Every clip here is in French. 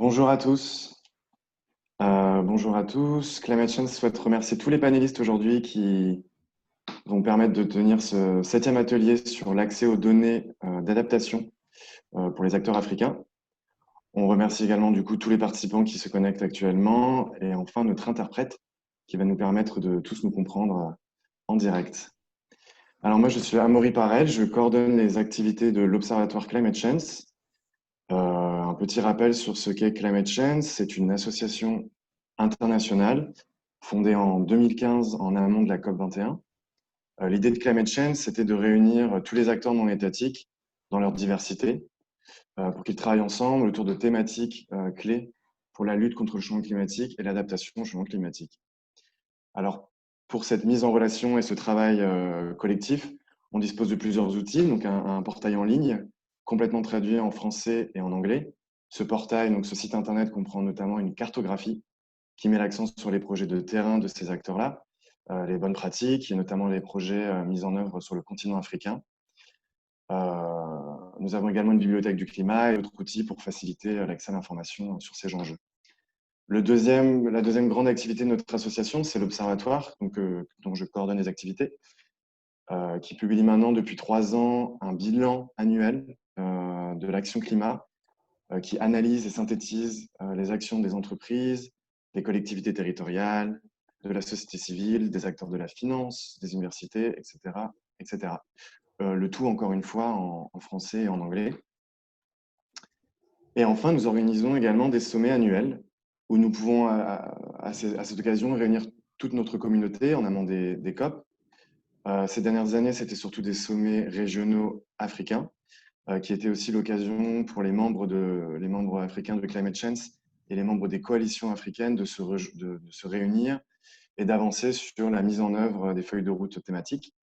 Bonjour à tous. Bonjour à tous. Climate Change souhaite remercier tous les panélistes aujourd'hui qui vont permettre de tenir ce septième atelier sur l'accès aux données d'adaptation pour les acteurs africains. On remercie également du coup tous les participants qui se connectent actuellement et enfin notre interprète qui va nous permettre de tous nous comprendre en direct. Alors moi je suis Amaury Parel, je coordonne les activités de l'Observatoire Climate Change. Un petit rappel sur ce qu'est Climate Change, c'est une association internationale fondée en 2015 en amont de la COP21. L'idée de Climate Change, c'était de réunir tous les acteurs non étatiques dans leur diversité pour qu'ils travaillent ensemble autour de thématiques clés pour la lutte contre le changement climatique et l'adaptation au changement climatique. Alors, pour cette mise en relation et ce travail collectif, on dispose de plusieurs outils, donc un portail en ligne complètement traduit en français et en anglais. Ce portail, donc ce site internet comprend notamment une cartographie qui met l'accent sur les projets de terrain de ces acteurs-là, les bonnes pratiques et notamment les projets mis en œuvre sur le continent africain. Nous avons également une bibliothèque du climat et d'autres outils pour faciliter l'accès à l'information sur ces enjeux. La deuxième grande activité de notre association, c'est l'Observatoire, dont je coordonne les activités, qui publie maintenant depuis 3 ans un bilan annuel de l'action climat, qui analyse et synthétise les actions des entreprises, des collectivités territoriales, de la société civile, des acteurs de la finance, des universités, etc. etc. Le tout, encore une fois, en français et en anglais. Et enfin, nous organisons également des sommets annuels où nous pouvons, à cette occasion, réunir toute notre communauté en amont des COP. Ces dernières années, c'était surtout des sommets régionaux africains, qui étaient aussi l'occasion pour les membres africains de Climate Change et les membres des coalitions africaines de se réunir et d'avancer sur la mise en œuvre des feuilles de route thématiques.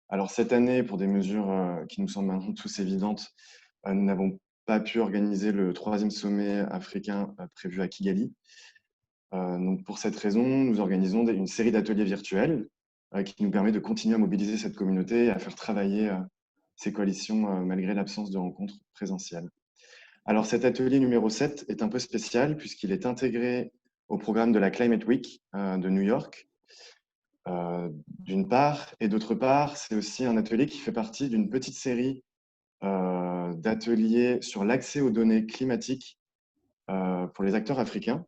Alors cette année, pour des mesures qui nous semblent maintenant tous évidentes, nous n'avons pas pu organiser le 3e sommet africain prévu à Kigali. Donc pour cette raison, nous organisons une série d'ateliers virtuels qui nous permet de continuer à mobiliser cette communauté et à faire travailler ces coalitions malgré l'absence de rencontres présentielles. Alors cet atelier numéro 7 est un peu spécial puisqu'il est intégré au programme de la Climate Week de New York, d'une part, et d'autre part, c'est aussi un atelier qui fait partie d'une petite série d'ateliers sur l'accès aux données climatiques pour les acteurs africains.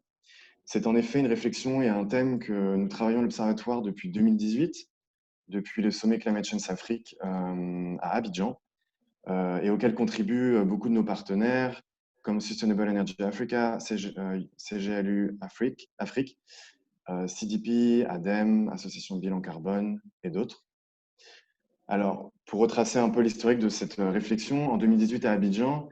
C'est en effet une réflexion et un thème que nous travaillons à l'Observatoire depuis 2018, depuis le sommet Climate Change Afrique à Abidjan, et auquel contribuent beaucoup de nos partenaires, comme Sustainable Energy Africa, CGLU Afrique, CDP, ADEME, Association de Bilan Carbone et d'autres. Alors, pour retracer un peu l'historique de cette réflexion, en 2018 à Abidjan,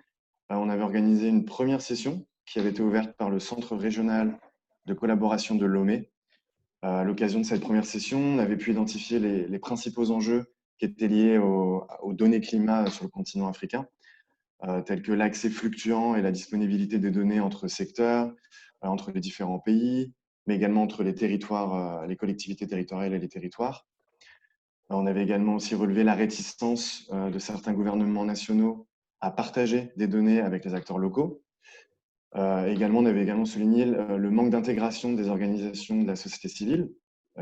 on avait organisé une première session qui avait été ouverte par le Centre régional de collaboration de Lomé. À l'occasion de cette première session, on avait pu identifier les principaux enjeux qui étaient liés aux données climat sur le continent africain, tels que l'accès fluctuant et la disponibilité des données entre secteurs, entre les différents pays, mais également entre les territoires, les collectivités territoriales et les territoires. On avait également aussi relevé la réticence de certains gouvernements nationaux à partager des données avec les acteurs locaux. Également, on avait également souligné le manque d'intégration des organisations de la société civile,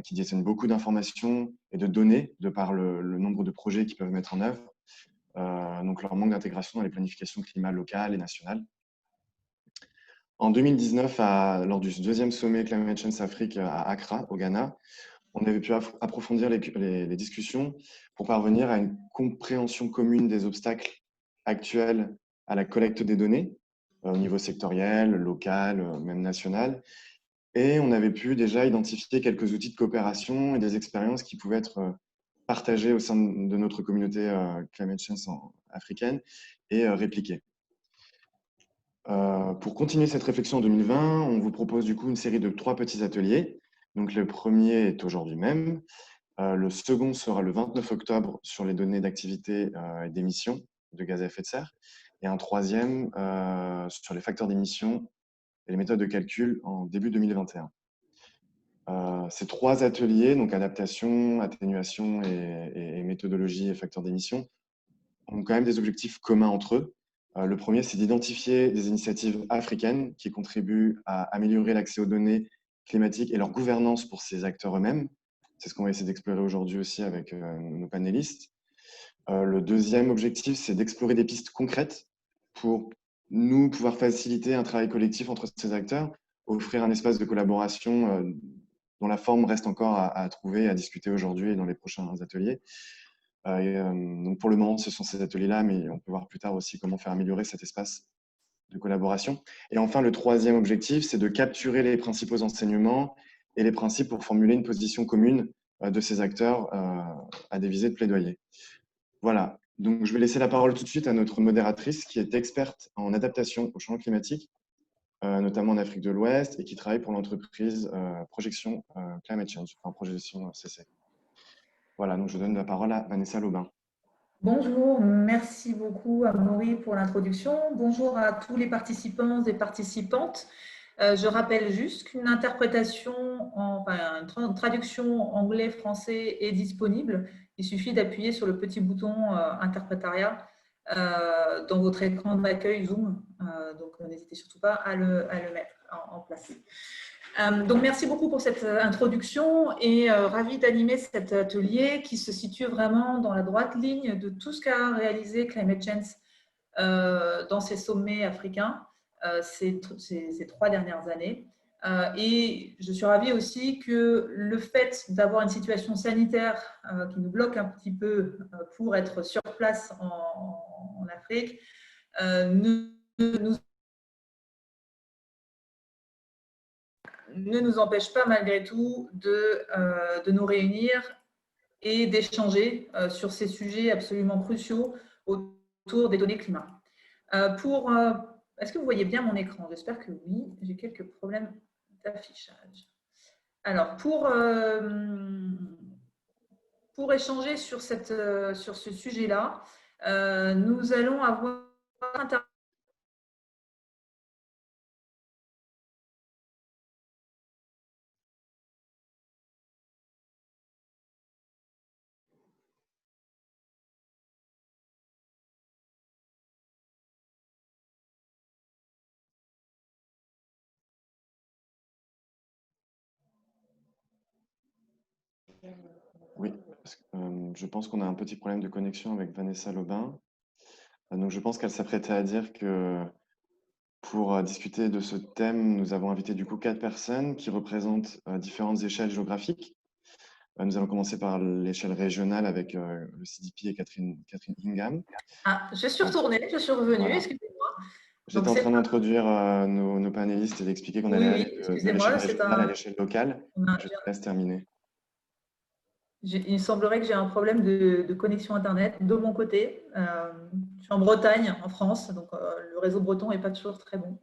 qui détiennent beaucoup d'informations et de données de par le nombre de projets qu'ils peuvent mettre en œuvre. Donc leur manque d'intégration dans les planifications climat locales et nationales. En 2019, lors du 2e sommet Climate Change Afrique à Accra, au Ghana, on avait pu approfondir les discussions pour parvenir à une compréhension commune des obstacles actuels à la collecte des données, au niveau sectoriel, local, même national. Et on avait pu déjà identifier quelques outils de coopération et des expériences qui pouvaient être partagées au sein de notre communauté Climate Change africaine et répliquées. Pour continuer cette réflexion en 2020, on vous propose du coup une série de 3 petits ateliers. Donc le premier est aujourd'hui même. Le second sera le 29 octobre sur les données d'activité et d'émissions de gaz à effet de serre. Et un troisième sur les facteurs d'émission et les méthodes de calcul en début 2021. Ces 3 ateliers, donc adaptation, atténuation et méthodologie et facteurs d'émission, ont quand même des objectifs communs entre eux. Le premier, c'est d'identifier des initiatives africaines qui contribuent à améliorer l'accès aux données climatiques et leur gouvernance pour ces acteurs eux-mêmes. C'est ce qu'on va essayer d'explorer aujourd'hui aussi avec nos panélistes. Le deuxième objectif, c'est d'explorer des pistes concrètes pour nous pouvoir faciliter un travail collectif entre ces acteurs, offrir un espace de collaboration dont la forme reste encore à trouver, à discuter aujourd'hui et dans les prochains ateliers. Donc pour le moment, ce sont ces ateliers-là, mais on peut voir plus tard aussi comment faire améliorer cet espace de collaboration. Et enfin, le troisième objectif, c'est de capturer les principaux enseignements et les principes pour formuler une position commune de ces acteurs à des visées de plaidoyer. Voilà, donc je vais laisser la parole tout de suite à notre modératrice qui est experte en adaptation au changement climatique, notamment en Afrique de l'Ouest, et qui travaille pour l'entreprise Projection Climate Change, enfin Projection CC. Voilà, donc je donne la parole à Vanessa Lobin. Bonjour, merci beaucoup à Amaury pour l'introduction. Bonjour à tous les participants et participantes. Je rappelle juste qu'une interprétation, une traduction anglais-français est disponible. Il suffit d'appuyer sur le petit bouton interprétariat dans votre écran d'accueil Zoom. Donc, n'hésitez surtout pas à le mettre en place. Donc, merci beaucoup pour cette introduction et ravie d'animer cet atelier qui se situe vraiment dans la droite ligne de tout ce qu'a réalisé Climate Change dans ces sommets africains ces 3 dernières années. Et je suis ravie aussi que le fait d'avoir une situation sanitaire qui nous bloque un petit peu pour être sur place en Afrique ne nous empêche pas malgré tout de nous réunir et d'échanger sur ces sujets absolument cruciaux autour des données climat. Est-ce que vous voyez bien mon écran? J'espère que oui. J'ai quelques problèmes d'affichage. Alors, pour échanger sur ce sujet-là, nous allons avoir Oui, je pense qu'on a un petit problème de connexion avec Vanessa Lobin. Donc je pense qu'elle s'apprêtait à dire que pour discuter de ce thème, nous avons invité du coup 4 personnes qui représentent différentes échelles géographiques. Nous allons commencer par l'échelle régionale avec le CDP et Catherine Ingham. Ah, je suis retournée, je suis revenue, Voilà. excusez-moi. J'étais en train d'introduire nos panélistes et d'expliquer qu'on allait aller de l'échelle régionale à l'échelle locale. Je te laisse terminer. Il me semblerait que j'ai un problème de connexion Internet de mon côté. Je suis en Bretagne, en France, donc le réseau breton n'est pas toujours très bon.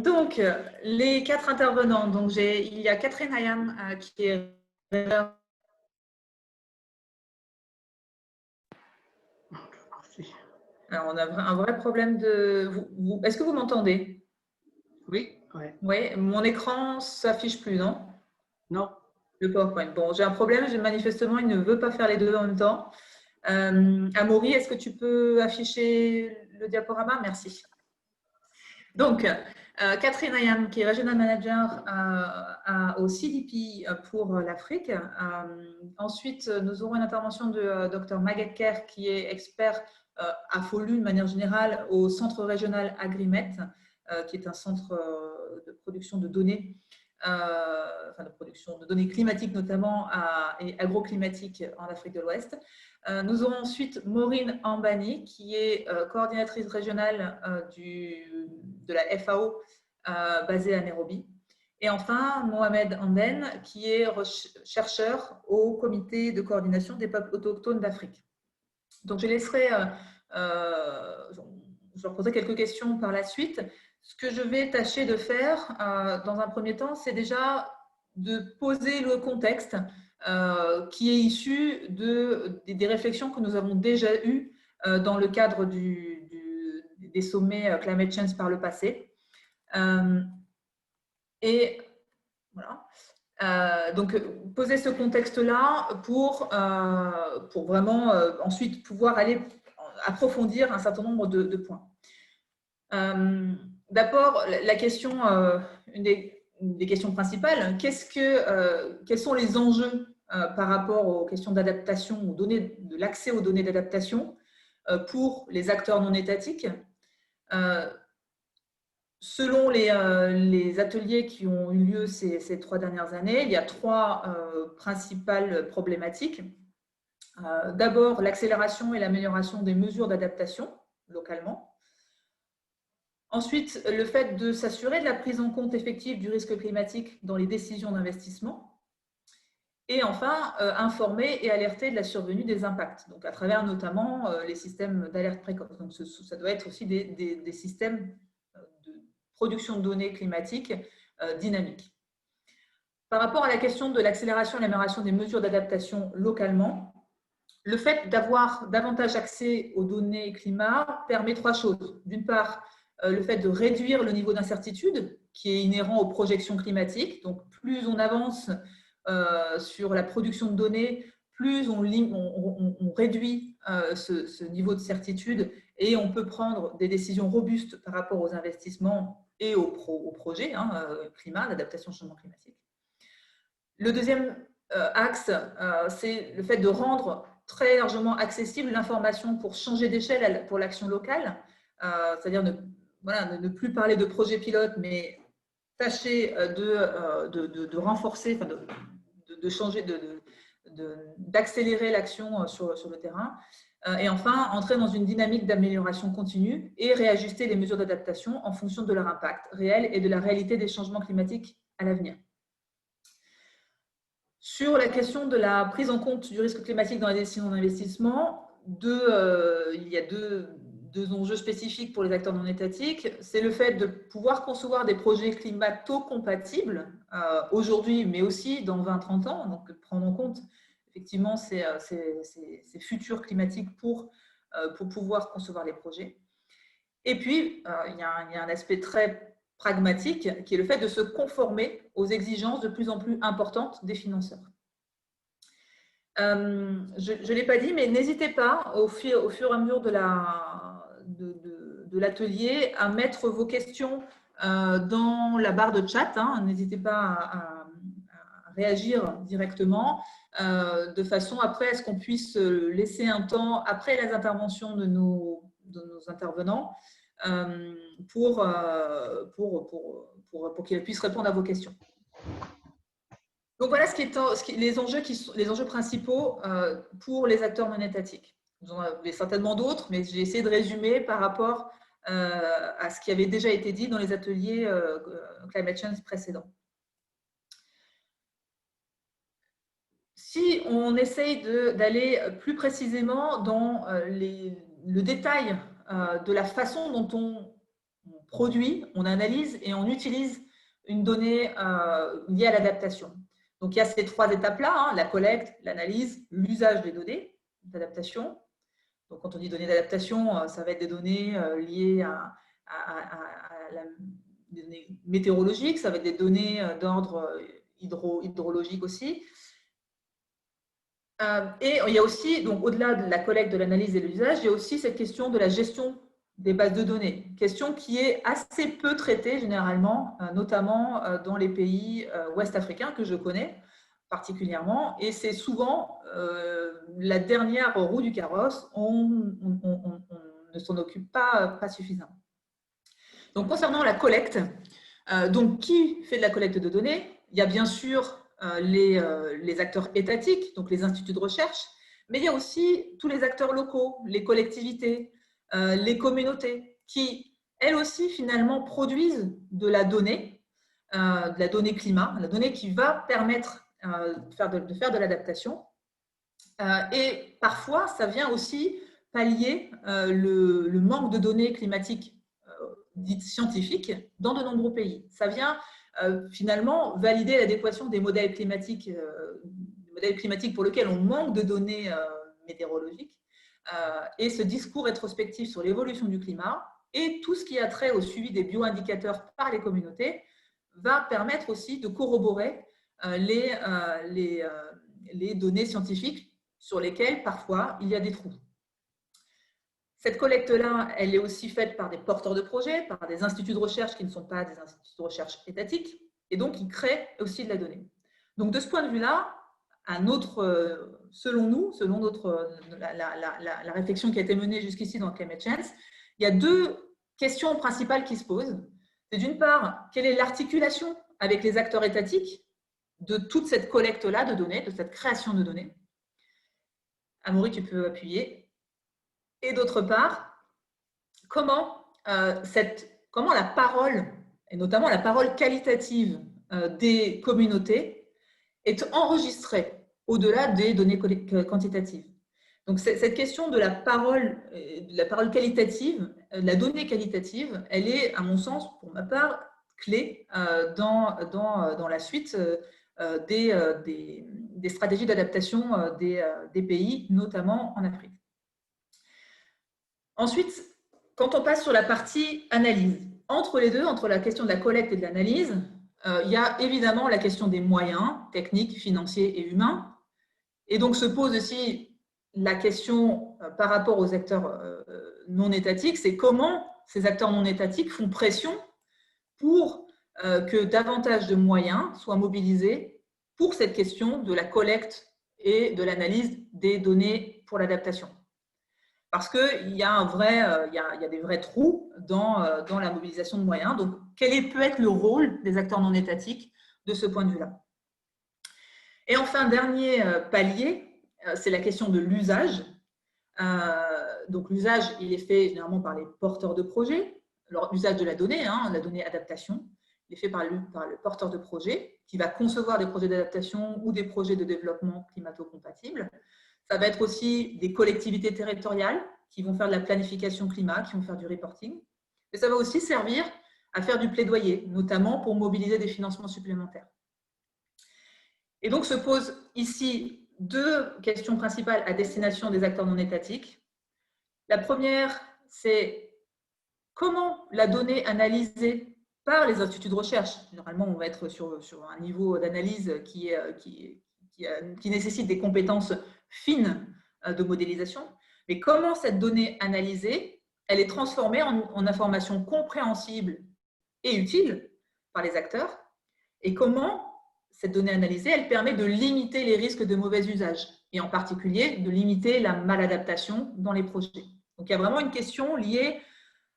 Donc, les 4 intervenants. Donc, il y a Catherine Hayam qui est… Alors, on a un vrai problème de… Est-ce que vous m'entendez? Oui, ouais. Oui, mon écran ne s'affiche plus, non? Non. Le PowerPoint. Bon, j'ai un problème, manifestement, il ne veut pas faire les deux en même temps. Amaury, est-ce que tu peux afficher le diaporama? Merci. Donc, Catherine Ayam, qui est Regional Manager au CDP pour l'Afrique. Ensuite, nous aurons une intervention de Dr Maguette Kerr, qui est expert à FOLU de manière générale au Centre Régional Agrimet, qui est un centre de production de données, de production de données climatiques notamment et agroclimatiques en Afrique de l'Ouest. Nous aurons ensuite Maureen Ambani, qui est coordinatrice régionale de la FAO basée à Nairobi. Et enfin, Mohamed Anden, qui est chercheur au comité de coordination des peuples autochtones d'Afrique. Donc, je leur poserai quelques questions par la suite. Ce que je vais tâcher de faire dans un premier temps, c'est déjà de poser le contexte qui est issu des réflexions que nous avons déjà eues dans le cadre des sommets Climate Change par le passé. Et voilà. Donc, poser ce contexte-là pour vraiment ensuite pouvoir aller approfondir un certain nombre de points. D'abord, la question, une des questions principales, quels sont les enjeux par rapport aux questions d'adaptation, de l'accès aux données d'adaptation pour les acteurs non étatiques. Selon les ateliers qui ont eu lieu ces 3 dernières années, il y a 3 principales problématiques. D'abord, l'accélération et l'amélioration des mesures d'adaptation localement. Ensuite, le fait de s'assurer de la prise en compte effective du risque climatique dans les décisions d'investissement. Et enfin, informer et alerter de la survenue des impacts, donc à travers notamment les systèmes d'alerte précoce. Donc, ça doit être aussi des systèmes de production de données climatiques dynamiques. Par rapport à la question de l'accélération et l'amélioration des mesures d'adaptation localement, le fait d'avoir davantage accès aux données climat permet 3 choses. D'une part, le fait de réduire le niveau d'incertitude qui est inhérent aux projections climatiques. Donc, plus on avance sur la production de données, plus on réduit ce niveau de certitude et on peut prendre des décisions robustes par rapport aux investissements et aux projets climat, d'adaptation au changement climatique. Le deuxième axe, c'est le fait de rendre très largement accessible l'information pour changer d'échelle pour l'action locale, c'est-à-dire ne plus parler de projet pilote, mais tâcher de renforcer, de changer, d'accélérer l'action sur le terrain. Et enfin, entrer dans une dynamique d'amélioration continue et réajuster les mesures d'adaptation en fonction de leur impact réel et de la réalité des changements climatiques à l'avenir. Sur la question de la prise en compte du risque climatique dans les décisions d'investissement, il y a deux enjeux spécifiques pour les acteurs non étatiques. C'est le fait de pouvoir concevoir des projets climato-compatibles aujourd'hui, mais aussi dans 20-30 ans, donc prendre en compte effectivement ces futurs climatiques pour pouvoir concevoir les projets. Et puis, il y a un aspect très pragmatique qui est le fait de se conformer aux exigences de plus en plus importantes des financeurs. Je ne l'ai pas dit, mais n'hésitez pas au fur et à mesure de l'atelier à mettre vos questions dans la barre de chat. N'hésitez pas à réagir directement de façon après à ce qu'on puisse laisser un temps après les interventions de nos intervenants pour qu'ils puissent répondre à vos questions. Donc voilà les enjeux principaux pour les acteurs non étatiques. Vous en avez certainement d'autres, mais j'ai essayé de résumer par rapport à ce qui avait déjà été dit dans les ateliers Climate Change précédents. Si on essaye d'aller plus précisément dans le détail de la façon dont on produit, on analyse et on utilise une donnée liée à l'adaptation. Donc, il y a ces 3 étapes-là, la collecte, l'analyse, l'usage des données d'adaptation. Donc, quand on dit données d'adaptation, ça va être des données liées à des données météorologiques, ça va être des données d'ordre hydrologique aussi. Et il y a aussi, donc au-delà de la collecte, de l'analyse et de l'usage, il y a aussi cette question de la gestion des bases de données, question qui est assez peu traitée généralement, notamment dans les pays ouest africains que je connais particulièrement, et c'est souvent la dernière roue du carrosse, on ne s'en occupe pas suffisamment. Donc concernant la collecte, donc qui fait de la collecte de données? Il y a bien sûr les acteurs étatiques, donc les instituts de recherche, mais il y a aussi tous les acteurs locaux, les collectivités, les communautés, qui, elles aussi, finalement, produisent de la donnée climat, la donnée qui va permettre de faire de l'adaptation. Et parfois, ça vient aussi pallier le manque de données climatiques dites scientifiques dans de nombreux pays. Ça vient finalement valider l'adéquation des modèles climatiques pour lesquels on manque de données météorologiques et ce discours rétrospectif sur l'évolution du climat et tout ce qui a trait au suivi des bioindicateurs par les communautés va permettre aussi de corroborer les données scientifiques sur lesquelles parfois il y a des trous. Cette collecte-là, elle est aussi faite par des porteurs de projets, par des instituts de recherche qui ne sont pas des instituts de recherche étatiques, et donc ils créent aussi de la donnée. Donc de ce point de vue-là, selon nous, selon la réflexion qui a été menée jusqu'ici dans Climate Change, il y a deux questions principales qui se posent. C'est d'une part, quelle est l'articulation avec les acteurs étatiques de toute cette collecte-là de données, de cette création de données. Amaury, tu peux appuyer. Et d'autre part, comment la parole, et notamment la parole qualitative des communautés, est enregistrée au-delà des données quantitatives. Donc, cette question de la parole qualitative, de la donnée qualitative, elle est, à mon sens, pour ma part, clé dans la suite des stratégies d'adaptation des pays, notamment en Afrique. Ensuite, quand on passe sur la partie analyse, entre les deux, entre la question de la collecte et de l'analyse, il y a évidemment la question des moyens techniques, financiers et humains. Et donc se pose aussi la question par rapport aux acteurs non étatiques, c'est comment ces acteurs non étatiques font pression pour que davantage de moyens soient mobilisés pour cette question de la collecte et de l'analyse des données pour l'adaptation. Parce qu'il y a des vrais trous dans la mobilisation de moyens. Donc, quel peut être le rôle des acteurs non étatiques de ce point de vue-là? Et enfin, dernier palier, c'est la question de l'usage. Donc, l'usage, il est fait généralement par les porteurs de projets. Alors, l'usage de la donnée adaptation, il est fait par le porteur de projet qui va concevoir des projets d'adaptation ou des projets de développement climato-compatibles. Ça va être aussi des collectivités territoriales qui vont faire de la planification climat, qui vont faire du reporting. Mais ça va aussi servir à faire du plaidoyer, notamment pour mobiliser des financements supplémentaires. Et donc se posent ici deux questions principales à destination des acteurs non étatiques. La première, c'est comment la donnée analysée par les instituts de recherche, généralement on va être sur un niveau d'analyse qui nécessite des compétences fines de modélisation, mais comment cette donnée analysée, elle est transformée en information compréhensible et utile par les acteurs, et comment cette donnée analysée, elle permet de limiter les risques de mauvais usage, et en particulier de limiter la maladaptation dans les projets. Donc il y a vraiment une question liée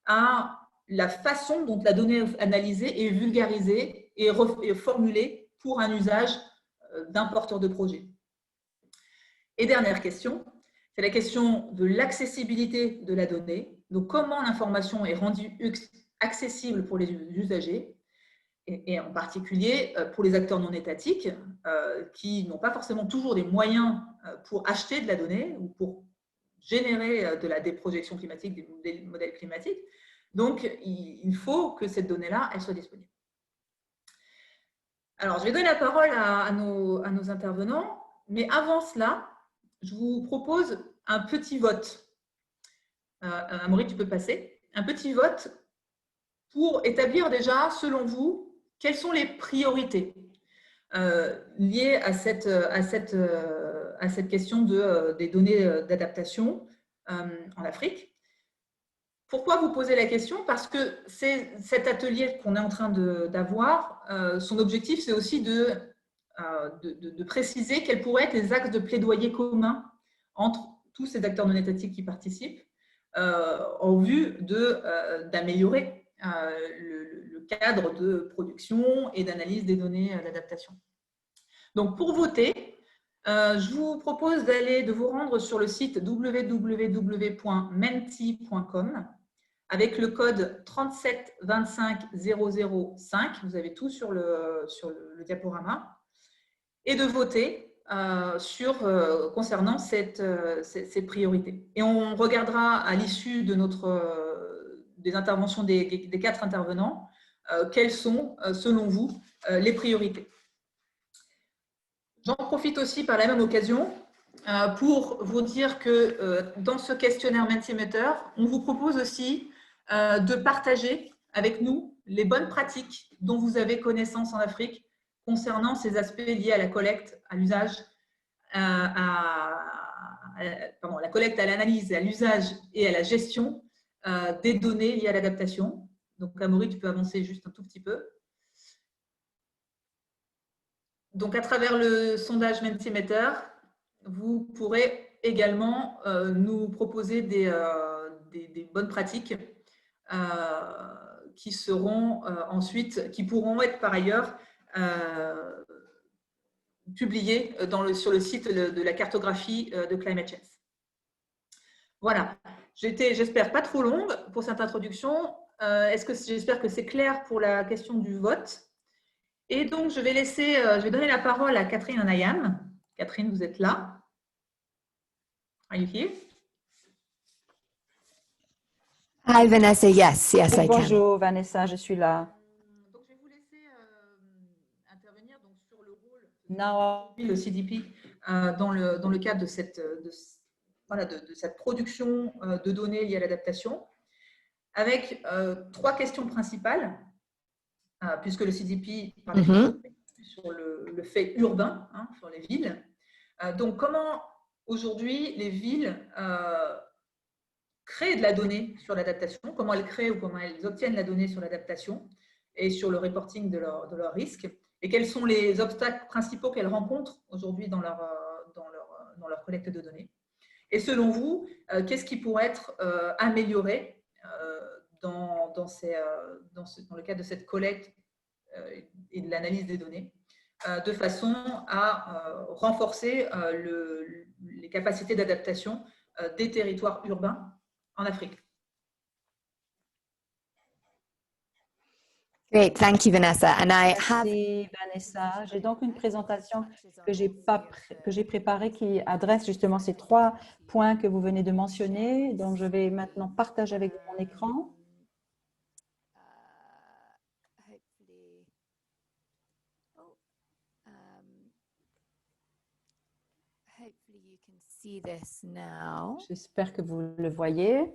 à la façon dont la donnée analysée est vulgarisée et formulée pour un usage d'un porteur de projet. Et dernière question, c'est la question de l'accessibilité de la donnée. Donc, comment l'information est rendue accessible pour les usagers, et en particulier pour les acteurs non étatiques qui n'ont pas forcément toujours des moyens pour acheter de la donnée ou pour générer des projections climatiques, des modèles climatiques. Donc, il faut que cette donnée-là, elle soit disponible. Alors, je vais donner la parole à nos intervenants, mais avant cela, je vous propose un petit vote. Amaury, tu peux passer. Un petit vote pour établir déjà, selon vous, quelles sont les priorités liées à cette question des données d'adaptation en Afrique. Pourquoi vous posez la question? Parce que cet atelier qu'on est en train d'avoir, son objectif, c'est aussi de préciser quels pourraient être les axes de plaidoyer communs entre tous ces acteurs non étatiques qui participent en vue d'améliorer le cadre de production et d'analyse des données d'adaptation. Donc, pour voter, je vous propose de vous rendre sur le site www.menti.com avec le code 3725005. Vous avez tout sur le diaporama. Et de voter concernant ces priorités. Et on regardera à l'issue des interventions des 4 intervenants quelles sont, selon vous, les priorités. J'en profite aussi par la même occasion pour vous dire que dans ce questionnaire Mentimeter, on vous propose aussi de partager avec nous les bonnes pratiques dont vous avez connaissance en Afrique concernant ces aspects liés à la collecte, à l'usage, à à la collecte, à l'analyse, à l'usage et à la gestion des données liées à l'adaptation. Donc, Amaury, tu peux avancer juste un tout petit peu. Donc, à travers le sondage Mentimeter, vous pourrez également nous proposer des bonnes pratiques qui seront ensuite, qui pourront être par ailleurs publiées sur le site de la cartographie de Climate Change. Voilà, j'espère pas trop longue pour cette introduction. J'espère que c'est clair pour la question du vote. Et donc, je vais donner la parole à Catherine Anayam. Catherine, vous êtes là? Are you here? Hi, Vanessa. Yes, I can. Bonjour, Vanessa, je suis là. Donc, je vais vous laisser intervenir donc, sur le rôle Now, le CDP dans le cadre de cette production de données liées à l'adaptation, avec 3 questions principales. Puisque le CDP parle sur le fait urbain, hein, sur les villes. Donc, comment aujourd'hui les villes créent de la donnée sur l'adaptation, comment elles créent ou comment elles obtiennent la donnée sur l'adaptation et sur le reporting de leurs risques, et quels sont les obstacles principaux qu'elles rencontrent aujourd'hui dans leur collecte de données. Et selon vous, qu'est-ce qui pourrait être amélioré dans le cadre de cette collecte et de l'analyse des données, de façon à renforcer les capacités d'adaptation des territoires urbains en Afrique. Great, thank you, Vanessa. And I have merci Vanessa. J'ai donc une présentation que j'ai préparée qui adresse justement ces 3 points que vous venez de mentionner. Donc, je vais maintenant partager avec vous mon écran. hopefully you can see this now. J'espère que vous le voyez.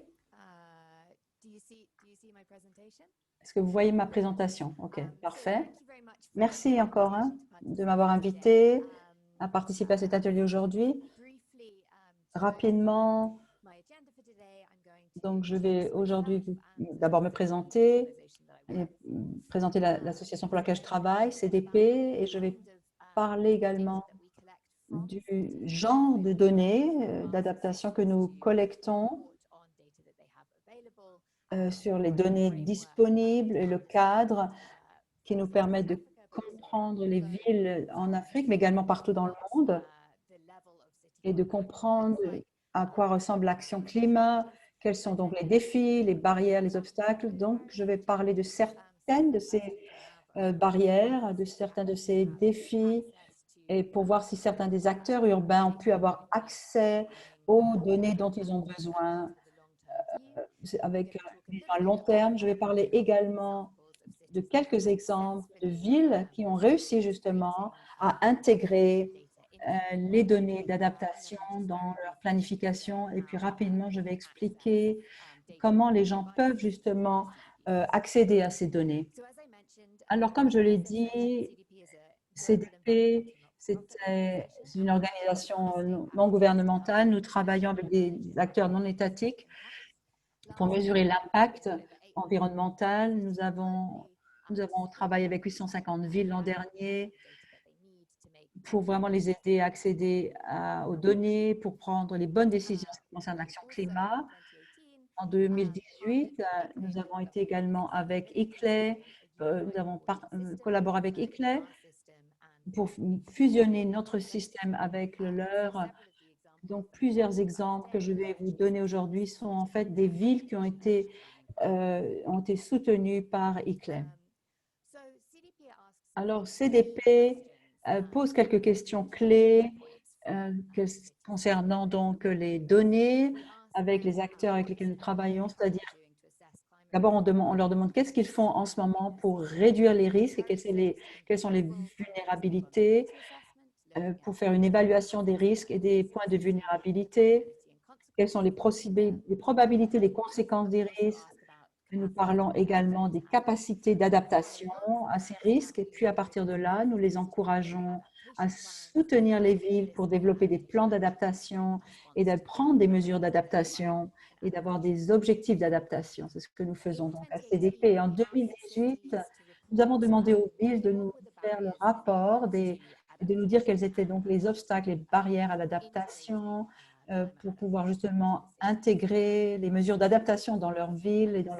Do you see my presentation? Est-ce que vous voyez ma présentation? OK, parfait. Merci encore de m'avoir invité à participer à cet atelier aujourd'hui. Rapidement, donc je vais aujourd'hui d'abord me présenter, et présenter l'association pour laquelle je travaille, CDP, et je vais parler également du genre de données d'adaptation que nous collectons sur les données disponibles et le cadre qui nous permet de comprendre les villes en Afrique, mais également partout dans le monde, et de comprendre à quoi ressemble l'action climat, quels sont donc les défis, les barrières, les obstacles. Donc, je vais parler de certaines de ces barrières, de certains de ces défis, et pour voir si certains des acteurs urbains ont pu avoir accès aux données dont ils ont besoin avec un long terme. Je vais parler également de quelques exemples de villes qui ont réussi justement à intégrer les données d'adaptation dans leur planification. Et puis rapidement, je vais expliquer comment les gens peuvent justement accéder à ces données. Alors, comme je l'ai dit, CDP, c'est une organisation non gouvernementale. Nous travaillons avec des acteurs non étatiques pour mesurer l'impact environnemental. Nous avons travaillé avec 850 villes l'an dernier pour vraiment les aider à accéder aux données, pour prendre les bonnes décisions en ce qui concerne l'action climat. En 2018, nous avons été également avec ICLEI, nous avons collaboré avec ICLEI pour fusionner notre système avec le leur. Donc, plusieurs exemples que je vais vous donner aujourd'hui sont en fait des villes qui ont été soutenues par ICLEI. Alors, CDP pose quelques questions clés concernant donc les données avec les acteurs avec lesquels nous travaillons, c'est-à-dire d'abord on leur demande qu'est-ce qu'ils font en ce moment pour réduire les risques et quelles sont les vulnérabilités, pour faire une évaluation des risques et des points de vulnérabilité, quelles sont les probabilités, les conséquences des risques. Nous parlons également des capacités d'adaptation à ces risques et puis à partir de là, nous les encourageons à soutenir les villes pour développer des plans d'adaptation et de prendre des mesures d'adaptation et d'avoir des objectifs d'adaptation. C'est ce que nous faisons donc à CDP. En 2018, nous avons demandé aux villes de nous faire le rapport et de nous dire quels étaient donc les obstacles, les barrières à l'adaptation pour pouvoir justement intégrer les mesures d'adaptation dans leur ville et dans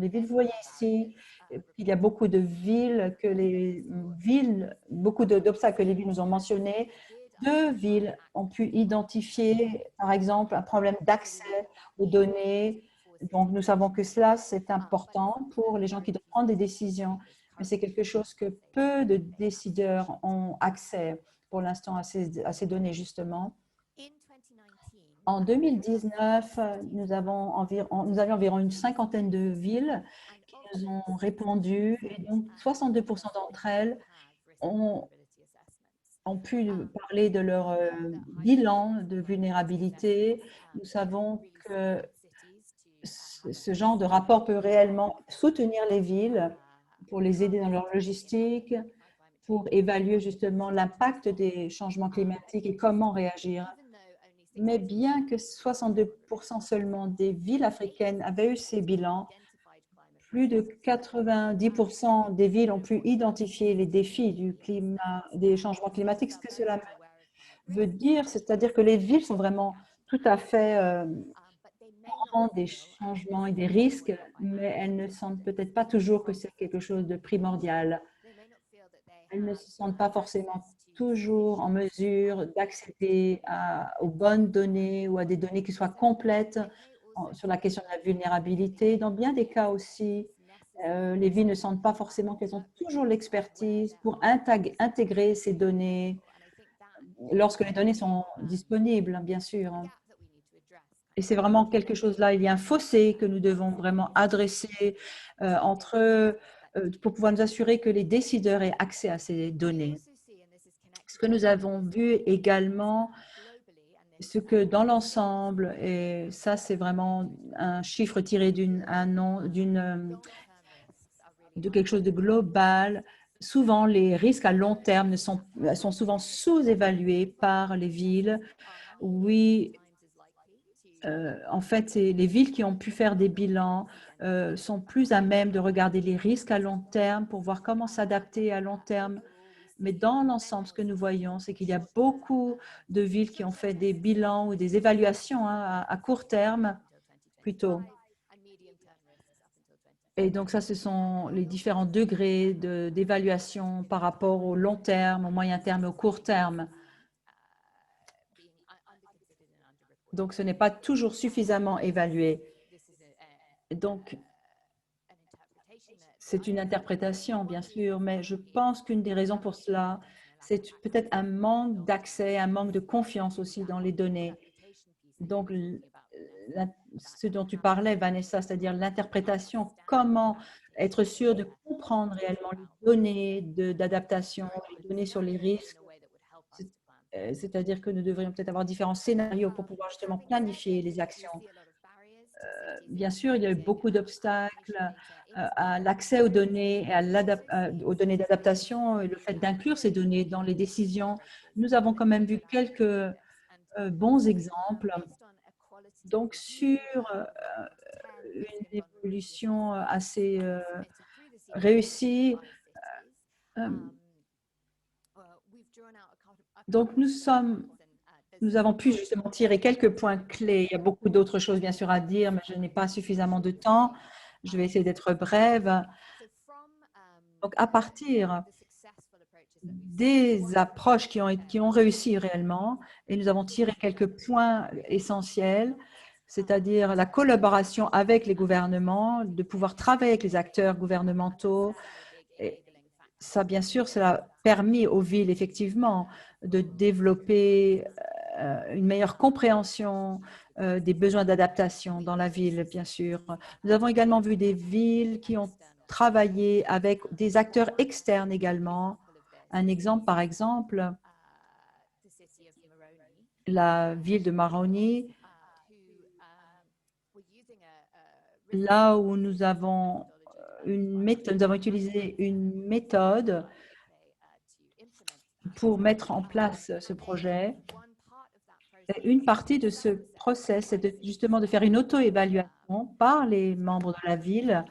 les villes. Vous voyez ici qu'il y a beaucoup de villes beaucoup d'obstacles que les villes nous ont mentionnés. 2 villes ont pu identifier, par exemple, un problème d'accès aux données. Donc, nous savons que cela, c'est important pour les gens qui doivent prendre des décisions. Mais c'est quelque chose que peu de décideurs ont accès pour l'instant à ces données, justement. En 2019, nous avions environ une cinquantaine de villes qui nous ont répondu et donc 62% d'entre elles ont pu parler de leur bilan de vulnérabilité. Nous savons que ce genre de rapport peut réellement soutenir les villes pour les aider dans leur logistique, pour évaluer justement l'impact des changements climatiques et comment réagir. Mais bien que 62% seulement des villes africaines avaient eu ces bilans, plus de 90% des villes ont pu identifier les défis du climat, des changements climatiques. Ce que cela veut dire, c'est-à-dire que les villes sont vraiment tout à fait au courant des changements et des risques, mais elles ne sentent peut-être pas toujours que c'est quelque chose de primordial. Elles ne se sentent pas forcément toujours en mesure d'accéder aux bonnes données ou à des données qui soient complètes sur la question de la vulnérabilité. Dans bien des cas aussi, les villes ne sentent pas forcément qu'elles ont toujours l'expertise pour intégrer ces données lorsque les données sont disponibles, bien sûr. Et c'est vraiment quelque chose là, il y a un fossé que nous devons vraiment adresser pour pouvoir nous assurer que les décideurs aient accès à ces données. Ce que nous avons vu également, ce que dans l'ensemble, et ça c'est vraiment un chiffre tiré de quelque chose de global, souvent les risques à long terme sont souvent sous-évalués par les villes. Oui, en fait, les villes qui ont pu faire des bilans sont plus à même de regarder les risques à long terme pour voir comment s'adapter à long terme. Mais dans l'ensemble, ce que nous voyons, c'est qu'il y a beaucoup de villes qui ont fait des bilans ou des évaluations à court terme plutôt. Et donc ça, ce sont les différents degrés d'évaluation par rapport au long terme, au moyen terme et au court terme. Donc, ce n'est pas toujours suffisamment évalué. Donc, c'est une interprétation, bien sûr, mais je pense qu'une des raisons pour cela, c'est peut-être un manque d'accès, un manque de confiance aussi dans les données. Donc, ce dont tu parlais, Vanessa, c'est-à-dire l'interprétation, comment être sûr de comprendre réellement les données d'adaptation, les données sur les risques. C'est-à-dire que nous devrions peut-être avoir différents scénarios pour pouvoir justement planifier les actions. Bien sûr, il y a eu beaucoup d'obstacles à l'accès aux données, aux données d'adaptation et le fait d'inclure ces données dans les décisions. Nous avons quand même vu quelques bons exemples. Donc, sur une évolution assez réussie, donc nous avons pu justement tirer quelques points clés. Il y a beaucoup d'autres choses bien sûr à dire, mais je n'ai pas suffisamment de temps. Je vais essayer d'être brève. Donc, à partir des approches qui ont réussi réellement, et nous avons tiré quelques points essentiels, c'est-à-dire la collaboration avec les gouvernements, de pouvoir travailler avec les acteurs gouvernementaux. Et ça, bien sûr, cela a permis aux villes, effectivement, de développer une meilleure compréhension des besoins d'adaptation dans la ville, bien sûr. Nous avons également vu des villes qui ont travaillé avec des acteurs externes également. Un exemple, par exemple, la ville de Maroni, là où nous avons utilisé une méthode pour mettre en place ce projet. Et une partie de ce process, c'est justement de faire une auto-évaluation par les membres de la ville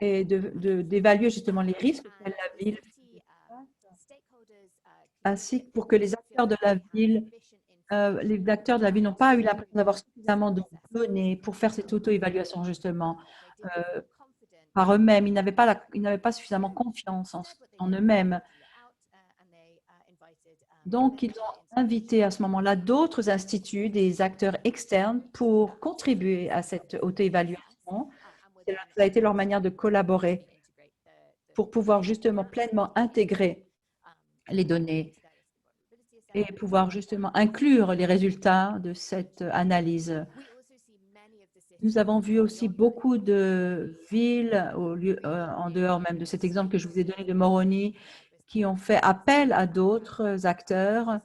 et d'évaluer justement les risques que la ville ainsi que pour que les acteurs de la ville n'ont pas eu l'impression d'avoir suffisamment de données pour faire cette auto-évaluation justement par eux-mêmes. Ils n'avaient pas suffisamment confiance en eux-mêmes. Donc, ils ont invité à ce moment-là d'autres instituts, des acteurs externes pour contribuer à cette auto-évaluation. Ça a été leur manière de collaborer pour pouvoir justement pleinement intégrer les données et pouvoir justement inclure les résultats de cette analyse. Nous avons vu aussi beaucoup de villes, en dehors même de cet exemple que je vous ai donné de Moroni, qui ont fait appel à d'autres acteurs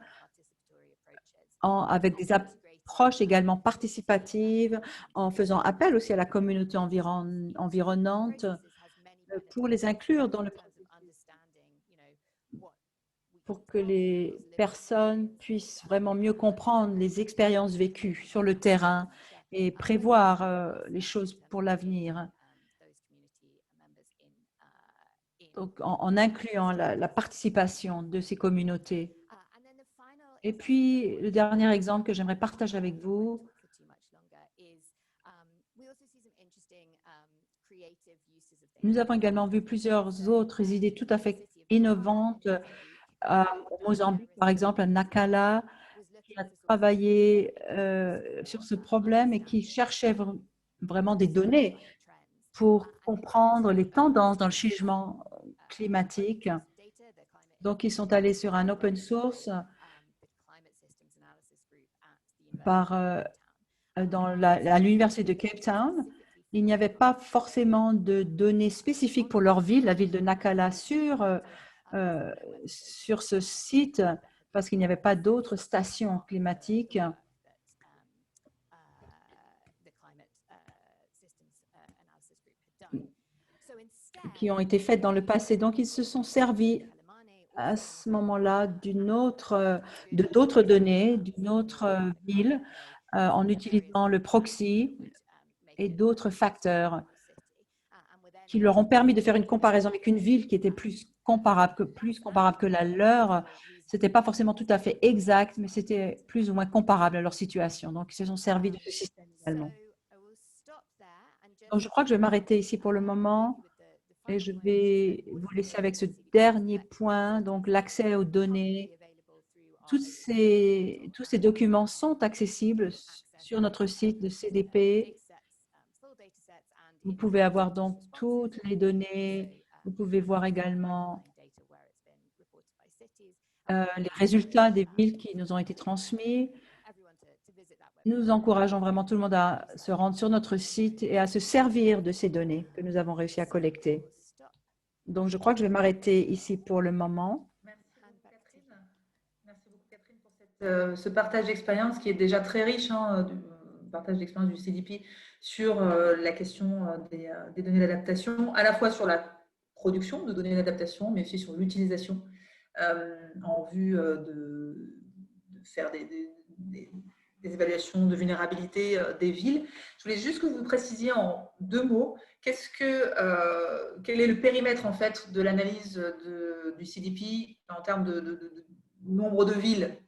avec des approches également participatives, en faisant appel aussi à la communauté environnante pour les inclure dans le processus, pour que les personnes puissent vraiment mieux comprendre les expériences vécues sur le terrain et prévoir les choses pour l'avenir. Donc, en incluant la participation de ces communautés. Et puis, le dernier exemple que j'aimerais partager avec vous, nous avons également vu plusieurs autres idées tout à fait innovantes. Au Mozambique, par exemple, à Nacala, qui a travaillé sur ce problème et qui cherchait vraiment des données pour comprendre les tendances dans le changement climatique. Donc, ils sont allés sur un open source à l'université de Cape Town. Il n'y avait pas forcément de données spécifiques pour leur ville, la ville de Nacala, sur ce site, parce qu'il n'y avait pas d'autres stations climatiques qui ont été faites dans le passé. Donc, ils se sont servis à ce moment-là d'autres données d'une autre ville en utilisant le proxy et d'autres facteurs qui leur ont permis de faire une comparaison avec une ville qui était plus comparable que la leur. Ce n'était pas forcément tout à fait exact, mais c'était plus ou moins comparable à leur situation. Donc, ils se sont servis de ce système également. Donc, je crois que je vais m'arrêter ici pour le moment et je vais vous laisser avec ce dernier point, donc l'accès aux données. Tous ces documents sont accessibles sur notre site de CDP. Vous pouvez avoir donc toutes les données. Vous pouvez voir également les résultats des villes qui nous ont été transmis. Nous encourageons vraiment tout le monde à se rendre sur notre site et à se servir de ces données que nous avons réussi à collecter. Donc, je crois que je vais m'arrêter ici pour le moment. Merci beaucoup, Catherine. Merci beaucoup, Catherine, pour ce partage d'expérience qui est déjà très riche, du partage d'expérience du CDP sur la question des données d'adaptation, à la fois sur la production de données d'adaptation, mais aussi sur l'utilisation en vue de faire des évaluations de vulnérabilité des villes. Je voulais juste que vous précisiez en 2 mots quel est le périmètre en fait de l'analyse du CDP en termes de nombre de villes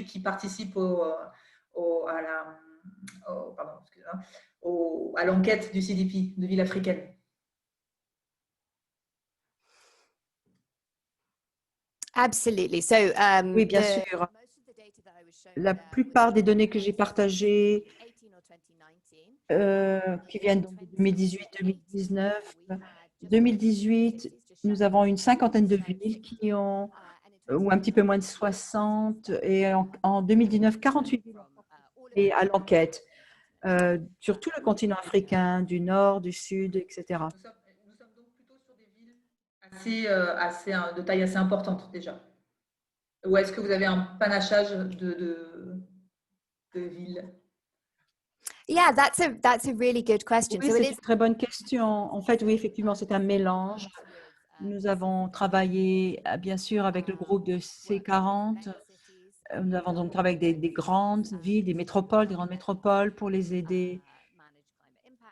qui participent à l'enquête du CDP de villes africaines. Absolutely. So, oui, bien sûr. La plupart des données que j'ai partagées qui viennent de 2018-2019. 2018, nous avons une 50aine de villes qui ont, ou un petit peu moins de 60, et en 2019, 48 villes ont participé à l'enquête sur tout le continent africain, du nord, du sud, etc. Nous sommes donc plutôt sur des villes de taille assez importante déjà. Ou est-ce que vous avez un panachage de villes? Yeah, that's a really good question. Oui, c'est une très bonne question. En fait, oui, effectivement, c'est un mélange Nous avons travaillé, bien sûr, avec le groupe de C40. Nous avons donc travaillé avec des grandes villes, des métropoles, des grandes métropoles pour les aider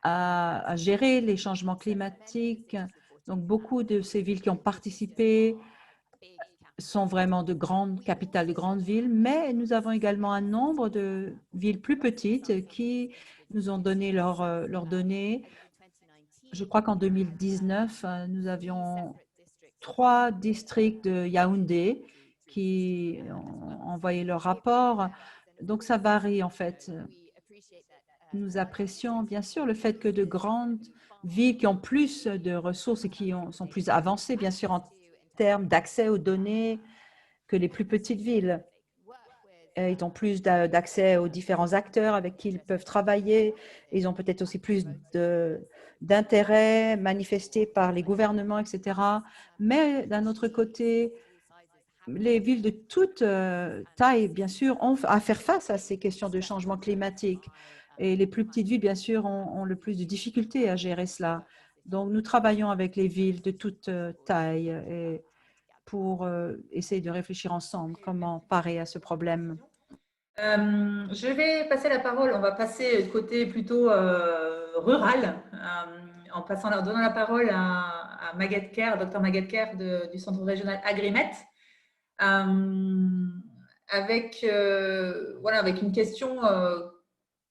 à gérer les changements climatiques. Donc, beaucoup de ces villes qui ont participé sont vraiment de grandes capitales, de grandes villes, mais nous avons également un nombre de villes plus petites qui nous ont donné leurs données. Je crois qu'en 2019, nous avions 3 districts de Yaoundé qui ont envoyé leur rapport. Donc, ça varie en fait. Nous apprécions bien sûr le fait que de grandes villes qui ont plus de ressources et qui sont plus avancées, bien sûr, en termes d'accès aux données que les plus petites villes. Ils ont plus d'accès aux différents acteurs avec qui ils peuvent travailler. Ils ont peut-être aussi plus d'intérêt manifesté par les gouvernements, etc. Mais d'un autre côté, les villes de toute taille, bien sûr, ont à faire face à ces questions de changement climatique. Et les plus petites villes, bien sûr, ont le plus de difficultés à gérer cela. Donc, nous travaillons avec les villes de toute taille et pour essayer de réfléchir ensemble comment parer à ce problème. Je vais passer la parole, on va passer du côté plutôt rural, en donnant la parole à Maguette Kerr, Dr Maguette Kerr du Centre régional Agrimet, avec une question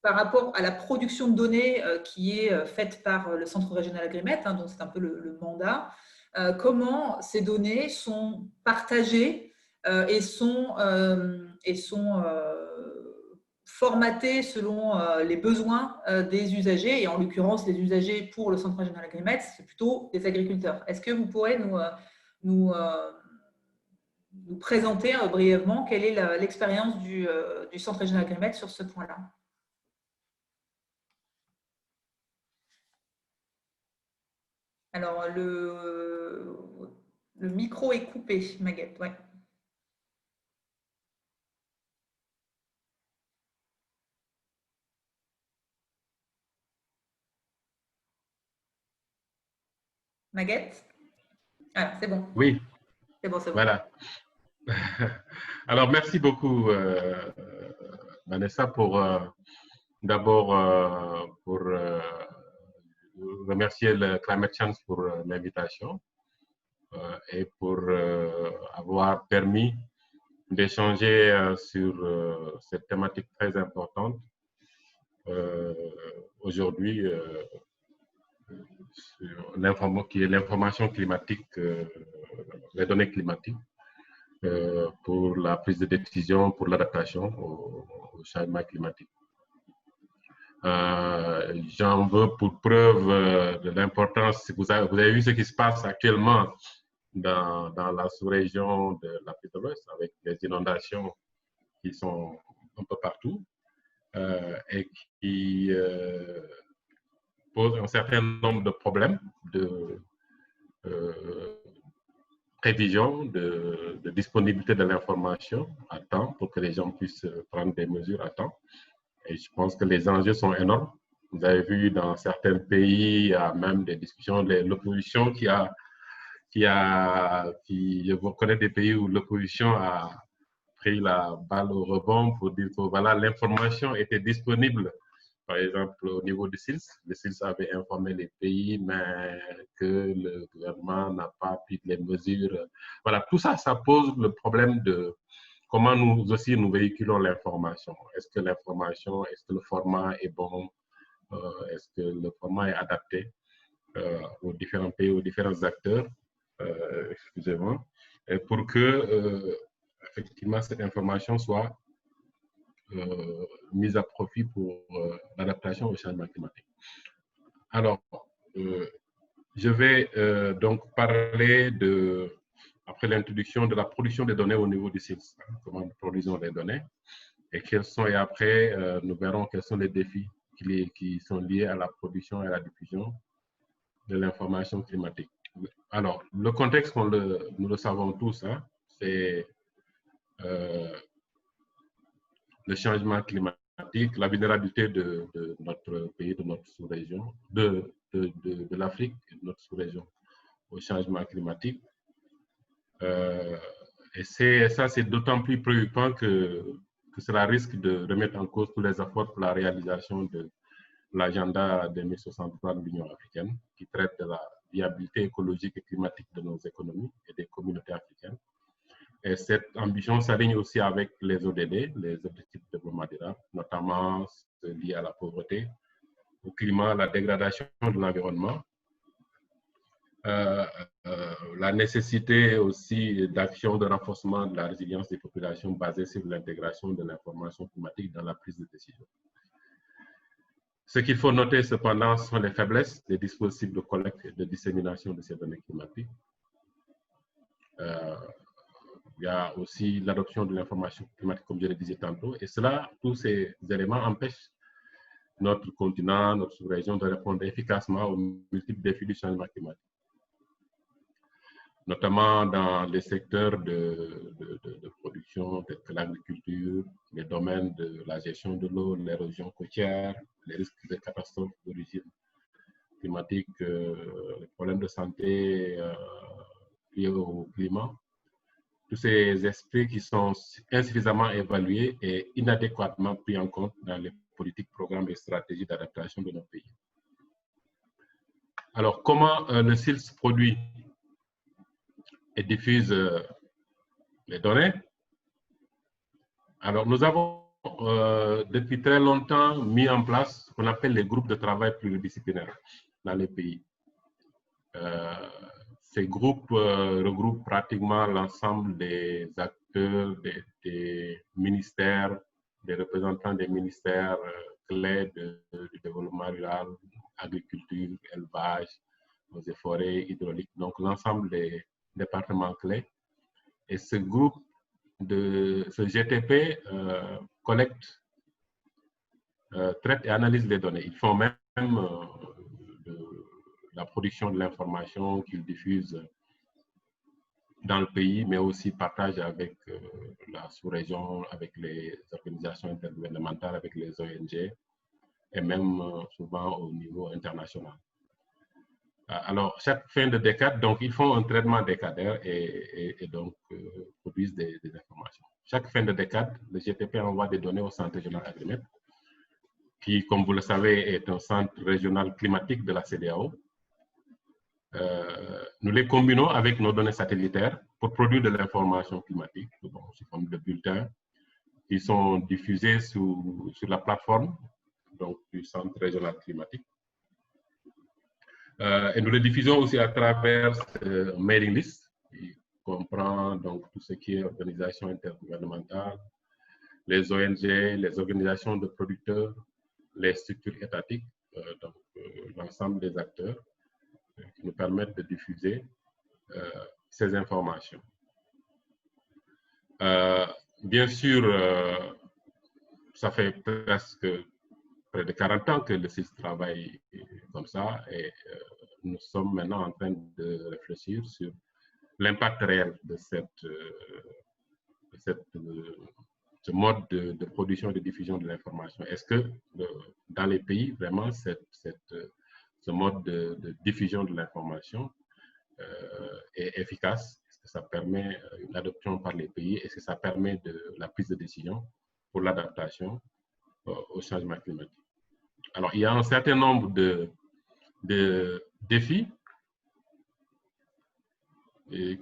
par rapport à la production de données qui est faite par le Centre régional Agrimet, donc c'est un peu le mandat. Comment ces données sont partagées et sont formatées selon les besoins des usagers, et en l'occurrence, les usagers pour le Centre régional Agrimet, c'est plutôt des agriculteurs. Est-ce que vous pourrez nous présenter brièvement quelle est l'expérience du Centre régional Agrimet sur ce point-là? Alors, le micro est coupé, Maguette. Ouais. Maguette? Ah, c'est bon. Oui, C'est bon, c'est bon. voilà. Alors, merci beaucoup, Vanessa, pour d'abord pour remercier le Climate Change pour l'invitation et pour avoir permis d'échanger sur cette thématique très importante aujourd'hui, qui est l'information climatique, les données climatiques pour la prise de décision, pour l'adaptation au changement climatique. J'en veux pour preuve de l'importance. Vous avez vu ce qui se passe actuellement dans la sous-région de l'Afrique de l'Ouest avec les inondations qui sont un peu partout et qui posent un certain nombre de problèmes de prévision, de disponibilité de l'information à temps pour que les gens puissent prendre des mesures à temps. Et je pense que les enjeux sont énormes. Vous avez vu dans certains pays, il y a même des discussions, l'opposition je vous connais des pays où l'opposition a pris la balle au rebond pour dire que voilà, l'information était disponible. Par exemple, au niveau du CILS, le CILS avait informé les pays, mais que le gouvernement n'a pas pris les mesures. Voilà, tout ça, ça pose le problème de comment nous aussi nous véhiculons l'information. Est-ce que l'information, est-ce que le format est bon? Est-ce que le format est adapté aux différents pays, aux différents acteurs? Excusez-moi. Pour que, effectivement, cette information soit mise à profit pour l'adaptation au changement climatique. Alors, je vais donc parler après l'introduction de la production des données au niveau du site, comment nous produisons les données, et après nous verrons quels sont les défis qui sont liés à la production et à la diffusion de l'information climatique. Alors, le contexte, nous le savons tous, hein, c'est le changement climatique, la vulnérabilité de notre pays, de notre sous-région, de l'Afrique et de notre sous-région au changement climatique. Et ça, c'est d'autant plus préoccupant que cela risque de remettre en cause tous les efforts pour la réalisation de l'agenda 2063 de l'Union africaine, qui traite de la viabilité écologique et climatique de nos économies et des communautés africaines. Et cette ambition s'aligne aussi avec les ODD, les objectifs de développement durable, notamment liés à la pauvreté, au climat, à la dégradation de l'environnement, la nécessité aussi d'action de renforcement de la résilience des populations basée sur l'intégration de l'information climatique dans la prise de décision. Ce qu'il faut noter cependant sont les faiblesses des dispositifs de collecte et de dissémination de ces données climatiques. Il y a aussi l'adoption de l'information climatique, comme je le disais tantôt, et cela, tous ces éléments empêchent notre continent, notre sous-région de répondre efficacement aux multiples défis du changement climatique, notamment dans les secteurs de production tels que l'agriculture, les domaines de la gestion de l'eau, l'érosion côtière, les risques de catastrophes d'origine climatique, les problèmes de santé liés au climat. Tous ces aspects qui sont insuffisamment évalués et inadéquatement pris en compte dans les politiques, programmes et stratégies d'adaptation de nos pays. Alors, comment le CILS produit et diffuse les données? Alors, nous avons depuis très longtemps mis en place ce qu'on appelle les groupes de travail pluridisciplinaires dans les pays. Ces groupes regroupent pratiquement l'ensemble des acteurs, des ministères, des représentants des ministères clés du développement rural, agriculture, élevage, eaux et forêts, hydraulique, donc l'ensemble des départements clés. Et ce groupe, ce GTP collecte, traite et analyse les données. Ils font même la production de l'information qu'ils diffusent dans le pays, mais aussi partagent avec la sous-région, avec les organisations intergouvernementales, avec les ONG, et même souvent au niveau international. Alors, chaque fin de décade, donc, ils font un traitement décadaire et donc produisent des informations. Chaque fin de décade, le GTP envoie des données au Centre régional Agrimet, qui, comme vous le savez, est un centre régional climatique de la CEDEAO. Nous les combinons avec nos données satellitaires pour produire de l'information climatique, sous forme de bulletins, qui sont diffusés sur la plateforme donc, du Centre régional climatique. Et nous les diffusons aussi à travers un mailing list qui comprend donc tout ce qui est organisation intergouvernementale, les ONG, les organisations de producteurs, les structures étatiques, donc l'ensemble des acteurs qui nous permettent de diffuser ces informations. Bien sûr, ça fait presque près de 40 ans que le CILS travaille comme ça et nous sommes maintenant en train de réfléchir sur l'impact réel de ce mode de production et de diffusion de l'information. Est-ce que dans les pays, vraiment, ce mode de diffusion de l'information est efficace? Est-ce que ça permet une adoption par les pays? Est-ce que ça permet la prise de décision pour l'adaptation au changement climatique? Alors, il y a un certain nombre de défis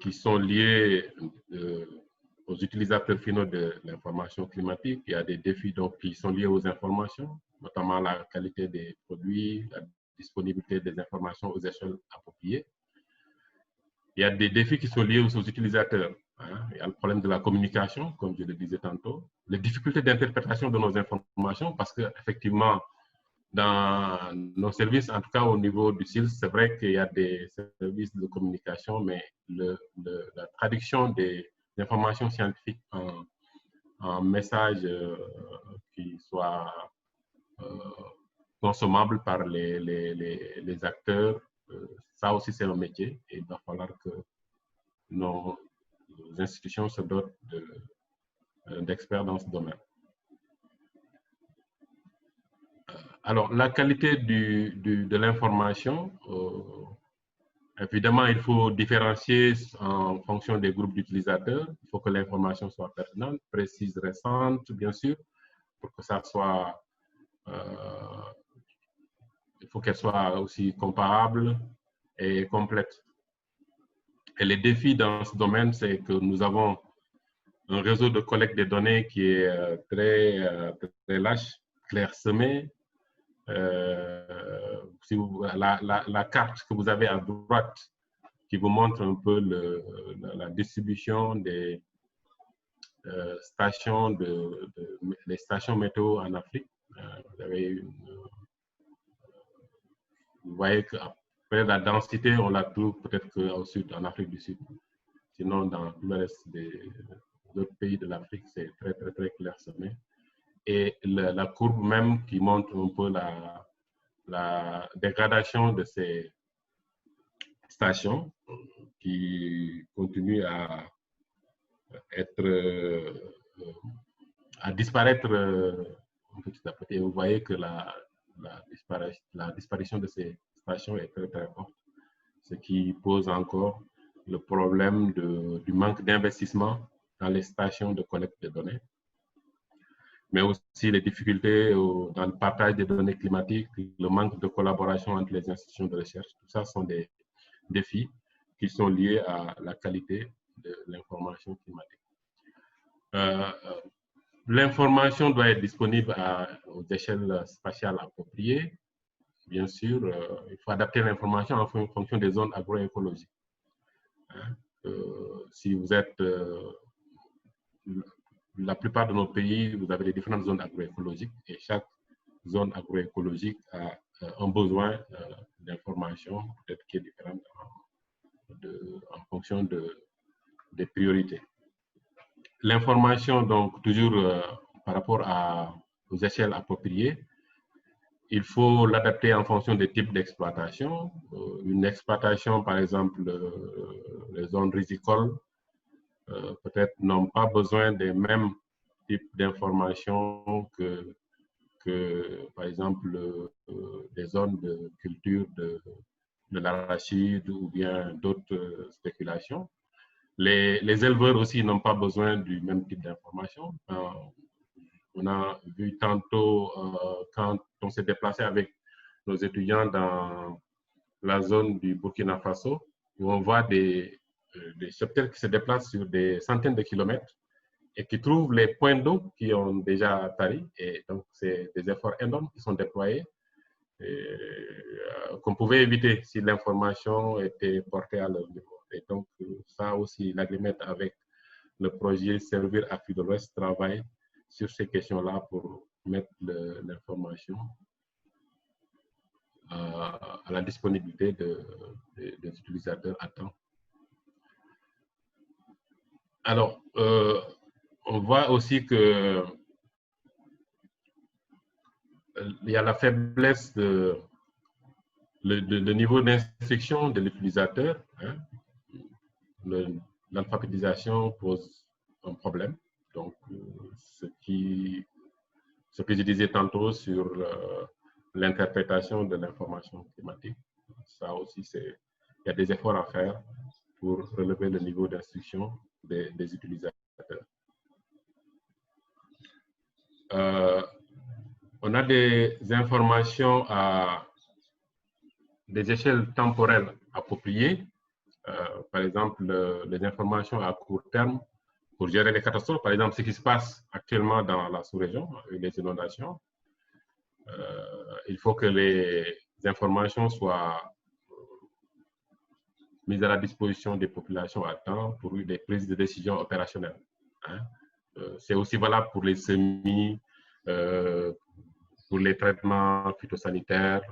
qui sont liés aux utilisateurs finaux de l'information climatique. Il y a des défis donc, qui sont liés aux informations, notamment la qualité des produits, la disponibilité des informations aux échelles appropriées. Il y a des défis qui sont liés aux utilisateurs. Hein. Il y a le problème de la communication, comme je le disais tantôt, les difficultés d'interprétation de nos informations, parce qu'effectivement, dans nos services, en tout cas au niveau du CILS, c'est vrai qu'il y a des services de communication, mais la traduction des informations scientifiques en messages qui soient consommables par les acteurs, ça aussi c'est un métier et il va falloir que nos institutions se dotent d'experts dans ce domaine. Alors, la qualité de l'information, Évidemment, il faut différencier en fonction des groupes d'utilisateurs. Il faut que l'information soit pertinente, précise, récente, bien sûr, pour que ça soit, il faut qu'elle soit aussi comparable et complète. Et les défis dans ce domaine, c'est que nous avons un réseau de collecte des données qui est très lâche, clairsemé. Si vous, la carte que vous avez à droite qui vous montre un peu la distribution des stations, les stations météo en Afrique. Vous voyez qu'après la densité, on la trouve peut-être qu'au sud, en Afrique du Sud. Sinon, dans tout le reste des autres pays de l'Afrique, c'est très clairsemé. Et la courbe même qui montre un peu la dégradation de ces stations qui continuent à disparaître petit à petit. Et vous voyez que la disparition de ces stations est très forte, ce qui pose encore le problème du manque d'investissement dans les stations de collecte de données, mais aussi les difficultés dans le partage des données climatiques, le manque de collaboration entre les institutions de recherche. Tout ça sont des défis qui sont liés à la qualité de l'information climatique. L'information doit être disponible aux échelles spatiales appropriées. Bien sûr, il faut adapter l'information en fonction des zones agroécologiques. Si vous êtes la plupart de nos pays, vous avez les différentes zones agroécologiques et chaque zone agroécologique a un besoin d'information peut-être qui est différent en fonction des priorités. L'information, donc, toujours par rapport aux échelles appropriées, il faut l'adapter en fonction des types d'exploitation. Une exploitation, par exemple, les zones rizicoles, peut-être n'ont pas besoin des mêmes types d'informations que, par exemple, des zones de culture de l'arachide ou bien d'autres spéculations. Les éleveurs aussi n'ont pas besoin du même type d'information. On a vu tantôt quand on s'est déplacé avec nos étudiants dans la zone du Burkina Faso, où on voit des cheptels qui se déplacent sur des centaines de kilomètres et qui trouvent les points d'eau qui ont déjà tari. Et donc, c'est des efforts énormes qui sont déployés qu'on pouvait éviter si l'information était portée à leur niveau. Et donc, ça aussi, l'agrément avec le projet Servir Afrique de l'Ouest travaille sur ces questions-là pour mettre l'information à la disponibilité des utilisateurs à temps. Alors, on voit aussi que il y a la faiblesse de niveau d'instruction de l'utilisateur. Hein. L'alphabétisation pose un problème. Donc, ce que je disais tantôt sur l'interprétation de l'information climatique, ça aussi, il y a des efforts à faire pour relever le niveau d'instruction des utilisateurs. On a des informations à des échelles temporelles appropriées. Par exemple, les informations à court terme pour gérer les catastrophes. Par exemple, ce qui se passe actuellement dans la sous-région, les inondations. Il faut que les informations soient mises à la disposition des populations à temps pour des prises de décision opérationnelles. Hein. C'est aussi valable pour les semis, pour les traitements phytosanitaires,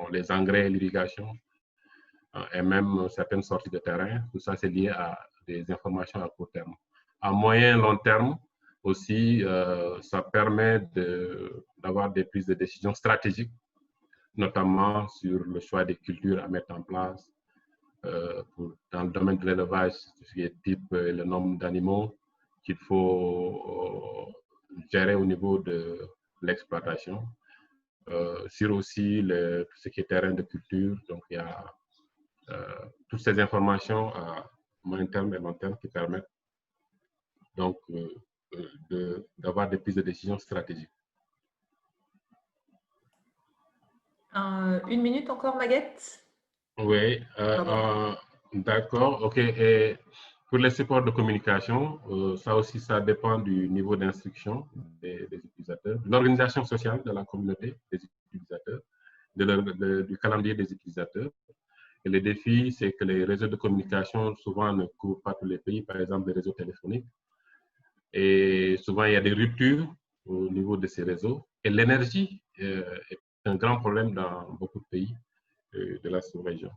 les engrais, l'irrigation, et même certaines sorties de terrain. Tout ça, c'est lié à des informations à court terme. À moyen et long terme, aussi, ça permet d'avoir des prises de décision stratégiques, notamment sur le choix des cultures à mettre en place, dans le domaine de l'élevage, ce qui est type le nombre d'animaux qu'il faut gérer au niveau de l'exploitation. Sur aussi tout ce qui est terrain de culture, donc il y a toutes ces informations à moyen terme et long terme qui permettent donc d'avoir des prises de décision stratégiques. Une minute encore, Maguette? Oui, d'accord, ok. Et pour les supports de communication, ça aussi, ça dépend du niveau d'instruction des utilisateurs, de l'organisation sociale de la communauté des utilisateurs, du calendrier des utilisateurs. Et les défis, c'est que les réseaux de communication, souvent, ne couvrent pas tous les pays, par exemple les réseaux téléphoniques. Et souvent, il y a des ruptures au niveau de ces réseaux. Et l'énergie est un grand problème dans beaucoup de pays de la sous-région.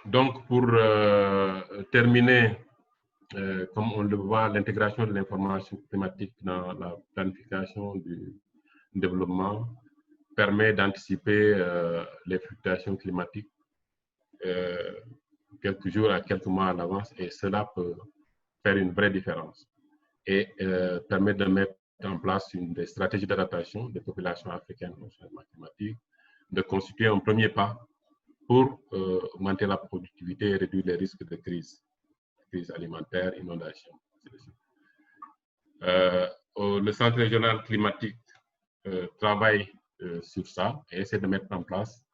Donc, pour terminer, comme on le voit, l'intégration de l'information climatique dans la planification du développement permet d'anticiper les fluctuations climatiques quelques jours à quelques mois à l'avance, et cela peut faire une vraie différence et permet de mettre en place des stratégies d'adaptation des populations africaines au changement climatique, de constituer un premier pas pour augmenter la productivité et réduire les risques de crise alimentaire, inondation. Le Centre régional climatique travaille sur ça et essaie de mettre en place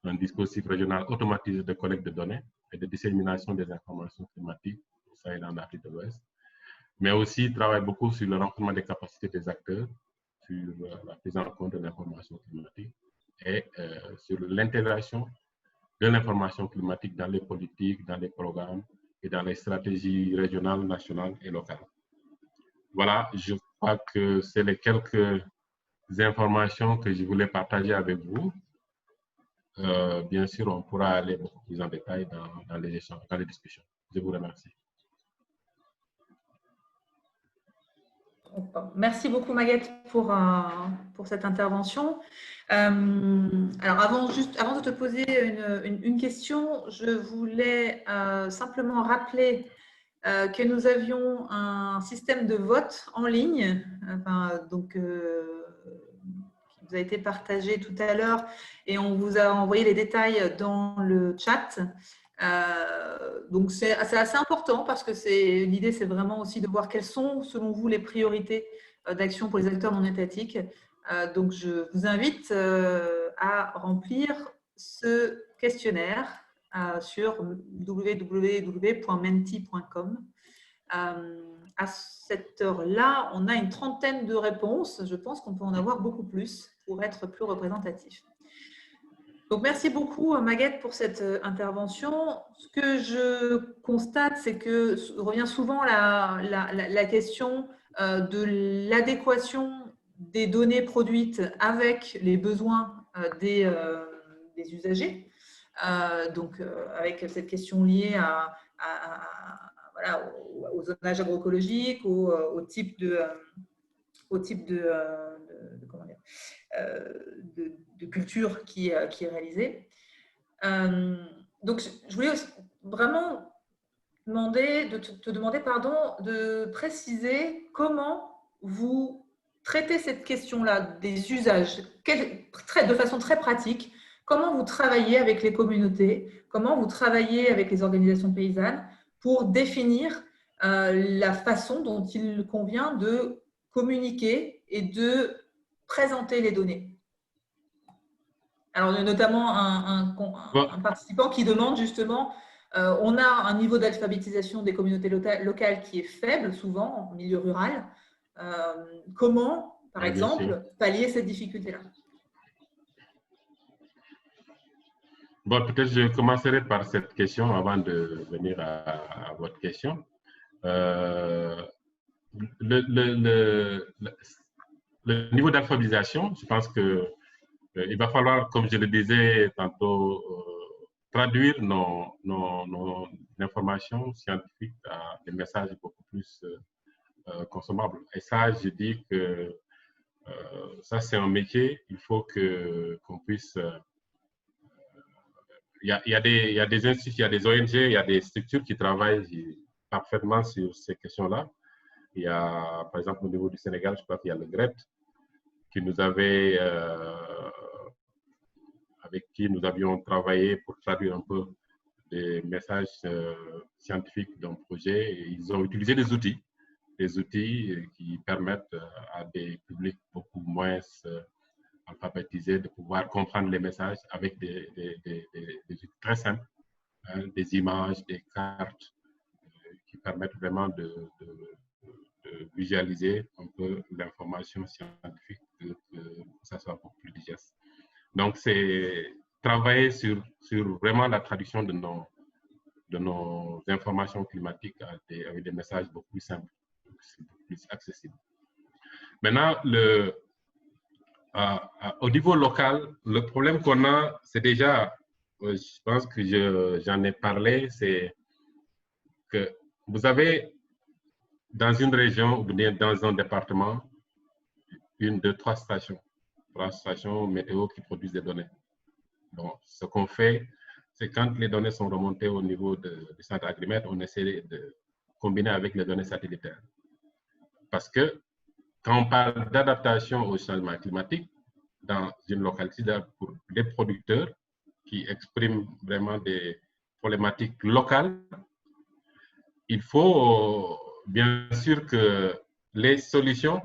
un dispositif régional automatisé de collecte de données et de dissémination des informations climatiques au Sahel et en Afrique de l'Ouest, mais aussi travaille beaucoup sur le renforcement des capacités des acteurs, sur la prise en compte de l'information climatique et sur l'intégration de l'information climatique dans les politiques, dans les programmes et dans les stratégies régionales, nationales et locales. Voilà, je crois que c'est les quelques informations que je voulais partager avec vous. Bien sûr, on pourra aller beaucoup plus en détail dans les échanges, dans les discussions. Je vous remercie. Merci beaucoup, Maguette, pour cette intervention. Alors, avant de te poser une question, je voulais simplement rappeler que nous avions un système de vote en ligne, qui vous a été partagé tout à l'heure, et on vous a envoyé les détails dans le chat. Donc, c'est assez important parce que l'idée, c'est vraiment aussi de voir quelles sont, selon vous, les priorités d'action pour les acteurs non étatiques. Donc, je vous invite à remplir ce questionnaire sur www.menti.com. À cette heure-là, on a une trentaine de réponses. Je pense qu'on peut en avoir beaucoup plus pour être plus représentatif. Donc, merci beaucoup, Maguette, pour cette intervention. Ce que je constate, c'est que revient souvent la question de l'adéquation des données produites avec les besoins des usagers. Donc, avec cette question liée voilà, au zonage agroécologique, au type de culture qui est réalisée. Donc, je voulais vraiment te demander de préciser comment vous traitez cette question-là des usages, de façon très pratique, comment vous travaillez avec les communautés, comment vous travaillez avec les organisations paysannes pour définir la façon dont il convient de communiquer et de présenter les données. Alors, notamment un participant qui demande justement, on a un niveau d'alphabétisation des communautés locales qui est faible, souvent en milieu rural. Comment, par exemple, pallier cette difficulté-là? Bon, peut-être je commencerai par cette question avant de venir à votre question. Le niveau d'alphabétisation, je pense qu'il va falloir, comme je le disais tantôt, traduire nos informations scientifiques à des messages beaucoup plus consommables. Et ça, je dis que ça, c'est un métier. Il faut qu'on puisse... Il y a des instituts, il y a des ONG, il y a des structures qui travaillent parfaitement sur ces questions-là. Il y a, par exemple, au niveau du Sénégal, je crois qu'il y a le GRET qui nous avait avec qui nous avions travaillé pour traduire un peu des messages scientifiques d'un projet. Et ils ont utilisé des outils qui permettent à des publics beaucoup moins alphabétisés de pouvoir comprendre les messages avec des outils très simples, hein, des images, des cartes qui permettent vraiment de visualiser un peu l'information scientifique, que ça soit beaucoup plus digeste. Donc, c'est travailler sur vraiment la traduction de nos informations climatiques avec des messages beaucoup plus simples, beaucoup plus accessibles. Maintenant, au niveau local, le problème qu'on a, c'est déjà, je pense que j'en ai parlé, c'est que vous avez dans une région ou bien dans un département, 1, 2, 3 stations météo qui produisent des données. Bon, ce qu'on fait, c'est quand les données sont remontées au niveau du centre Agrimet, on essaie de combiner avec les données satellitaires. Parce que quand on parle d'adaptation au changement climatique dans une localité, pour des producteurs qui expriment vraiment des problématiques locales, il faut bien sûr que les solutions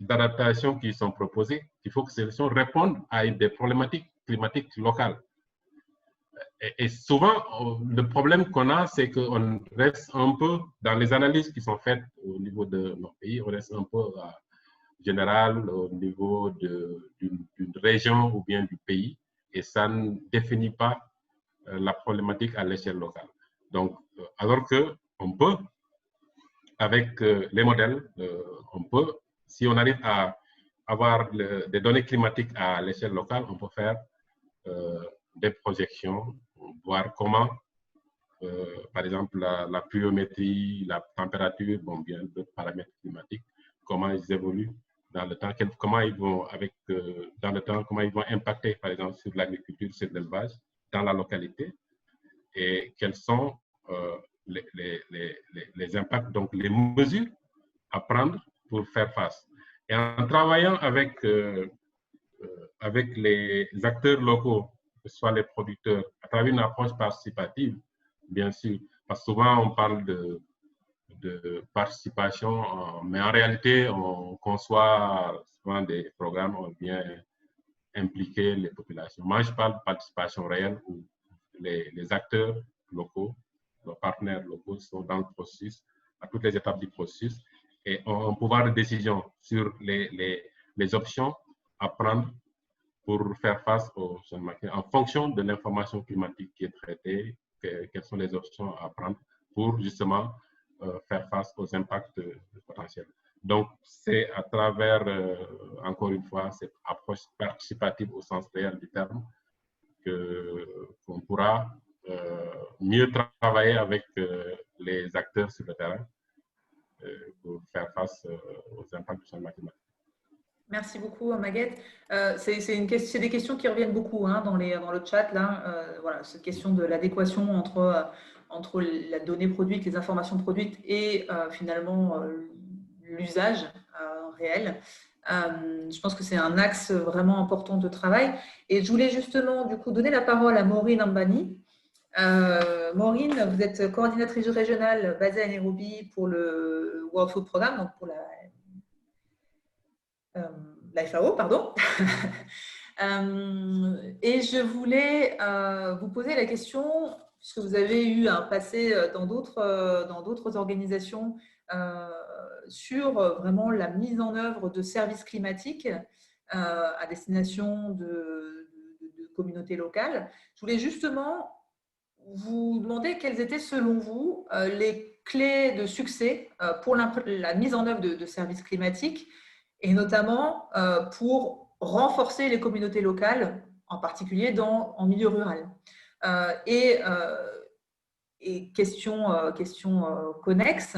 d'adaptation qui sont proposées, il faut que ces solutions répondent à des problématiques climatiques locales. Et souvent, le problème qu'on a, c'est qu'on reste un peu, dans les analyses qui sont faites au niveau de nos pays, on reste un peu général au niveau d'une région ou bien du pays, et ça ne définit pas la problématique à l'échelle locale. Donc, alors qu'on peut, avec les modèles, on peut, si on arrive à avoir des données climatiques à l'échelle locale, on peut faire des projections, voir comment, par exemple, la pluviométrie, la température, bon, bien d'autres paramètres climatiques, comment ils évoluent dans le temps, comment ils vont dans le temps, comment ils vont impacter, par exemple, sur l'agriculture, sur l'élevage, dans la localité, et quels sont les impacts, donc les mesures à prendre pour faire face. Et en travaillant avec les acteurs locaux, que ce soit les producteurs, à travers une approche participative, bien sûr, parce que souvent on parle de participation, mais en réalité, on conçoit souvent des programmes, on vient impliquer les populations. Moi, je parle de participation réelle où les acteurs locaux, nos partenaires locaux sont dans le processus, à toutes les étapes du processus, et ont un pouvoir de décision sur les options à prendre pour faire face aux changements climatiques. En fonction de l'information climatique qui est traitée, quelles sont les options à prendre pour justement faire face aux impacts potentiels. Donc, c'est à travers, encore une fois, cette approche participative au sens réel du terme qu'on pourra mieux travailler avec les acteurs sur le terrain pour faire face aux impacts du changement climatique. Merci beaucoup, Maguette. C'est des questions qui reviennent beaucoup hein, dans le chat. Là, voilà, cette question de l'adéquation entre la donnée produite, les informations produites et finalement l'usage réel. Je pense que c'est un axe vraiment important de travail. Et je voulais justement du coup donner la parole à Maureen Ambani. Maureen, vous êtes coordinatrice régionale basée à Nairobi pour le World Food Programme, donc pour la FAO, pardon. Et je voulais vous poser la question, puisque vous avez eu un passé dans d'autres organisations, sur vraiment la mise en œuvre de services climatiques à destination de communautés locales. Je voulais justement vous demander quelles étaient selon vous les clés de succès pour la mise en œuvre de services climatiques et notamment pour renforcer les communautés locales, en particulier en milieu rural. Et question connexe,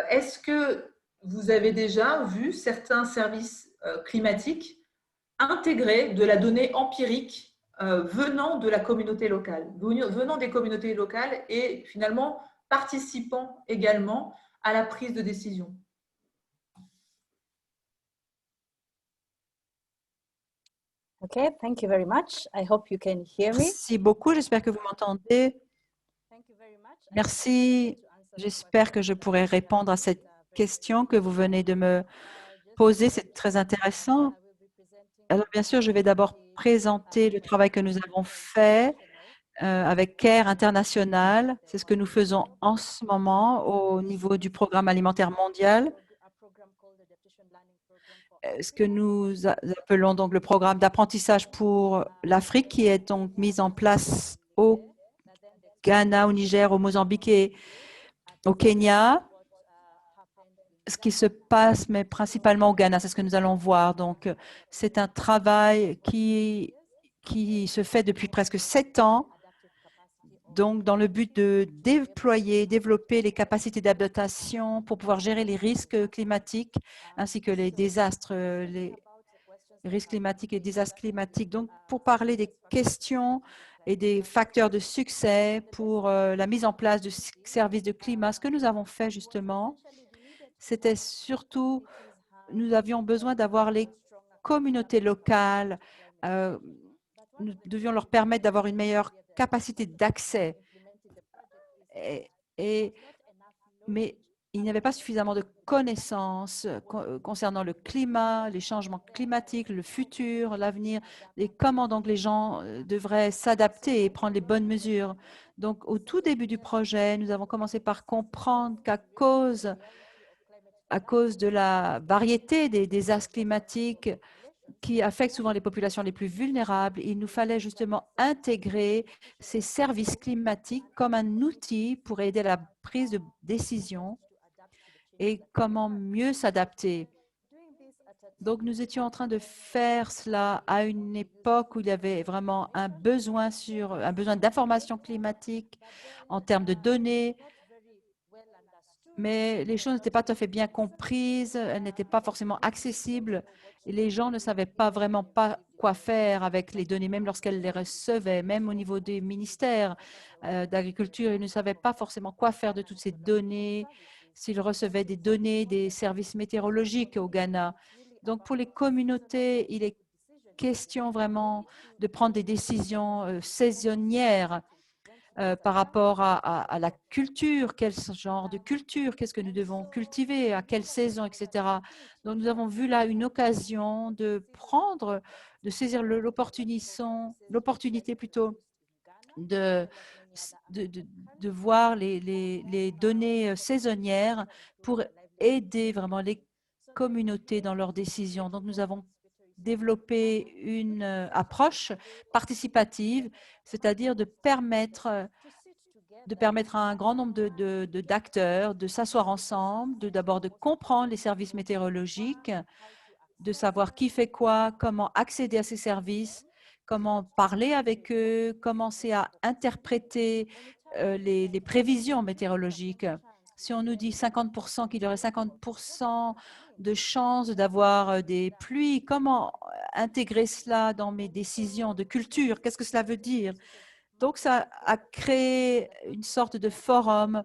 est-ce que vous avez déjà vu certains services climatiques intégrer de la donnée empirique venant de la communauté locale, venant des communautés locales et finalement participant également à la prise de décision? Okay, thank you very much. I hope you can hear me. Merci beaucoup. J'espère que vous m'entendez. Merci. J'espère que je pourrai répondre à cette question que vous venez de me poser. C'est très intéressant. Alors, bien sûr, je vais d'abord présenter le travail que nous avons fait avec CARE International. C'est ce que nous faisons en ce moment au niveau du programme alimentaire mondial. Ce que nous appelons donc le programme d'apprentissage pour l'Afrique, qui est donc mis en place au Ghana, au Niger, au Mozambique et au Kenya. Ce qui se passe, mais principalement au Ghana, c'est ce que nous allons voir. Donc, c'est un travail qui se fait depuis presque 7 ans, donc dans le but de développer les capacités d'adaptation pour pouvoir gérer les risques climatiques ainsi que les désastres, les risques climatiques et désastres climatiques. Donc, pour parler des questions et des facteurs de succès pour la mise en place de services de climat, ce que nous avons fait justement, c'était surtout, nous avions besoin d'avoir les communautés locales, nous devions leur permettre d'avoir une meilleure capacité d'accès. Mais il n'y avait pas suffisamment de connaissances concernant le climat, les changements climatiques, le futur, l'avenir, et comment donc les gens devraient s'adapter et prendre les bonnes mesures. Donc, au tout début du projet, nous avons commencé par comprendre qu'à cause de la variété des désastres climatiques qui affectent souvent les populations les plus vulnérables, il nous fallait justement intégrer ces services climatiques comme un outil pour aider à la prise de décision et comment mieux s'adapter. Donc, nous étions en train de faire cela à une époque où il y avait vraiment un besoin d'informations climatiques en termes de données, mais les choses n'étaient pas tout à fait bien comprises, elles n'étaient pas forcément accessibles et les gens ne savaient pas vraiment quoi faire avec les données, même lorsqu'elles les recevaient, même au niveau des ministères d'agriculture, ils ne savaient pas forcément quoi faire de toutes ces données, s'ils recevaient des données des services météorologiques au Ghana. Donc, pour les communautés, il est question vraiment de prendre des décisions saisonnières par rapport à la culture, quel genre de culture, qu'est-ce que nous devons cultiver, à quelle saison, etc. Donc, nous avons vu là une occasion de saisir l'opportunité plutôt de voir les données saisonnières pour aider vraiment les communautés dans leurs décisions. Donc, nous avons développé une approche participative, c'est-à-dire de permettre à un grand nombre d'acteurs de s'asseoir ensemble, d'abord de comprendre les services météorologiques, de savoir qui fait quoi, comment accéder à ces services, comment parler avec eux, commencer à interpréter les prévisions météorologiques. Si on nous dit 50% qu'il y aurait 50% de chances d'avoir des pluies, comment intégrer cela dans mes décisions de culture? Qu'est-ce que cela veut dire? Donc, ça a créé une sorte de forum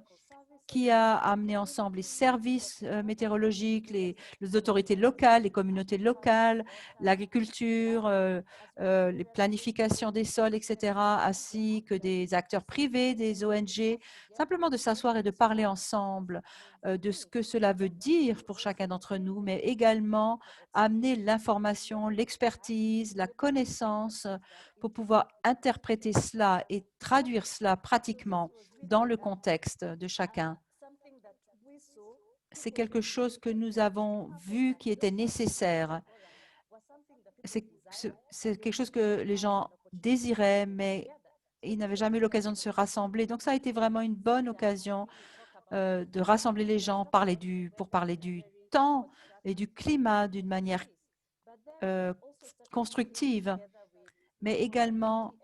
qui a amené ensemble les services météorologiques, les autorités locales, les communautés locales, l'agriculture, les planifications des sols, etc., ainsi que des acteurs privés, des ONG, simplement de s'asseoir et de parler ensemble de ce que cela veut dire pour chacun d'entre nous, mais également amener l'information, l'expertise, la connaissance pour pouvoir interpréter cela et traduire cela pratiquement dans le contexte de chacun. C'est quelque chose que nous avons vu qui était nécessaire. C'est quelque chose que les gens désiraient, mais ils n'avaient jamais eu l'occasion de se rassembler. Donc, ça a été vraiment une bonne occasion de rassembler les gens, pour parler du temps et du climat d'une manière constructive, mais également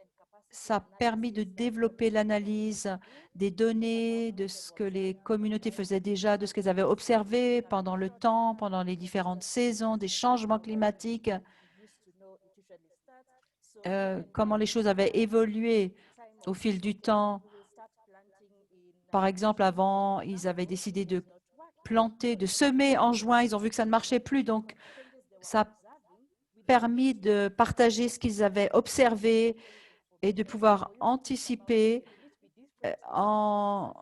ça a permis de développer l'analyse des données, de ce que les communautés faisaient déjà, de ce qu'elles avaient observé pendant le temps, pendant les différentes saisons, des changements climatiques, comment les choses avaient évolué au fil du temps. Par exemple, avant, ils avaient décidé de planter, de semer en juin, ils ont vu que ça ne marchait plus, donc ça permis de partager ce qu'ils avaient observé et de pouvoir anticiper en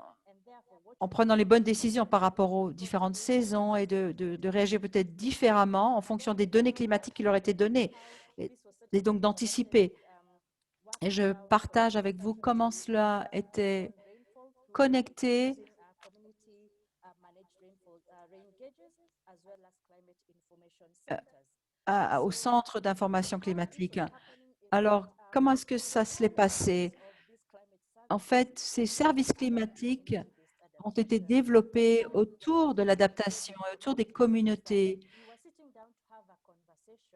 prenant les bonnes décisions par rapport aux différentes saisons et de réagir peut-être différemment en fonction des données climatiques qui leur étaient données et donc d'anticiper. Et je partage avec vous comment cela était connecté au centre d'information climatique. Alors, comment est-ce que ça s'est passé? En fait, ces services climatiques ont été développés autour de l'adaptation, autour des communautés.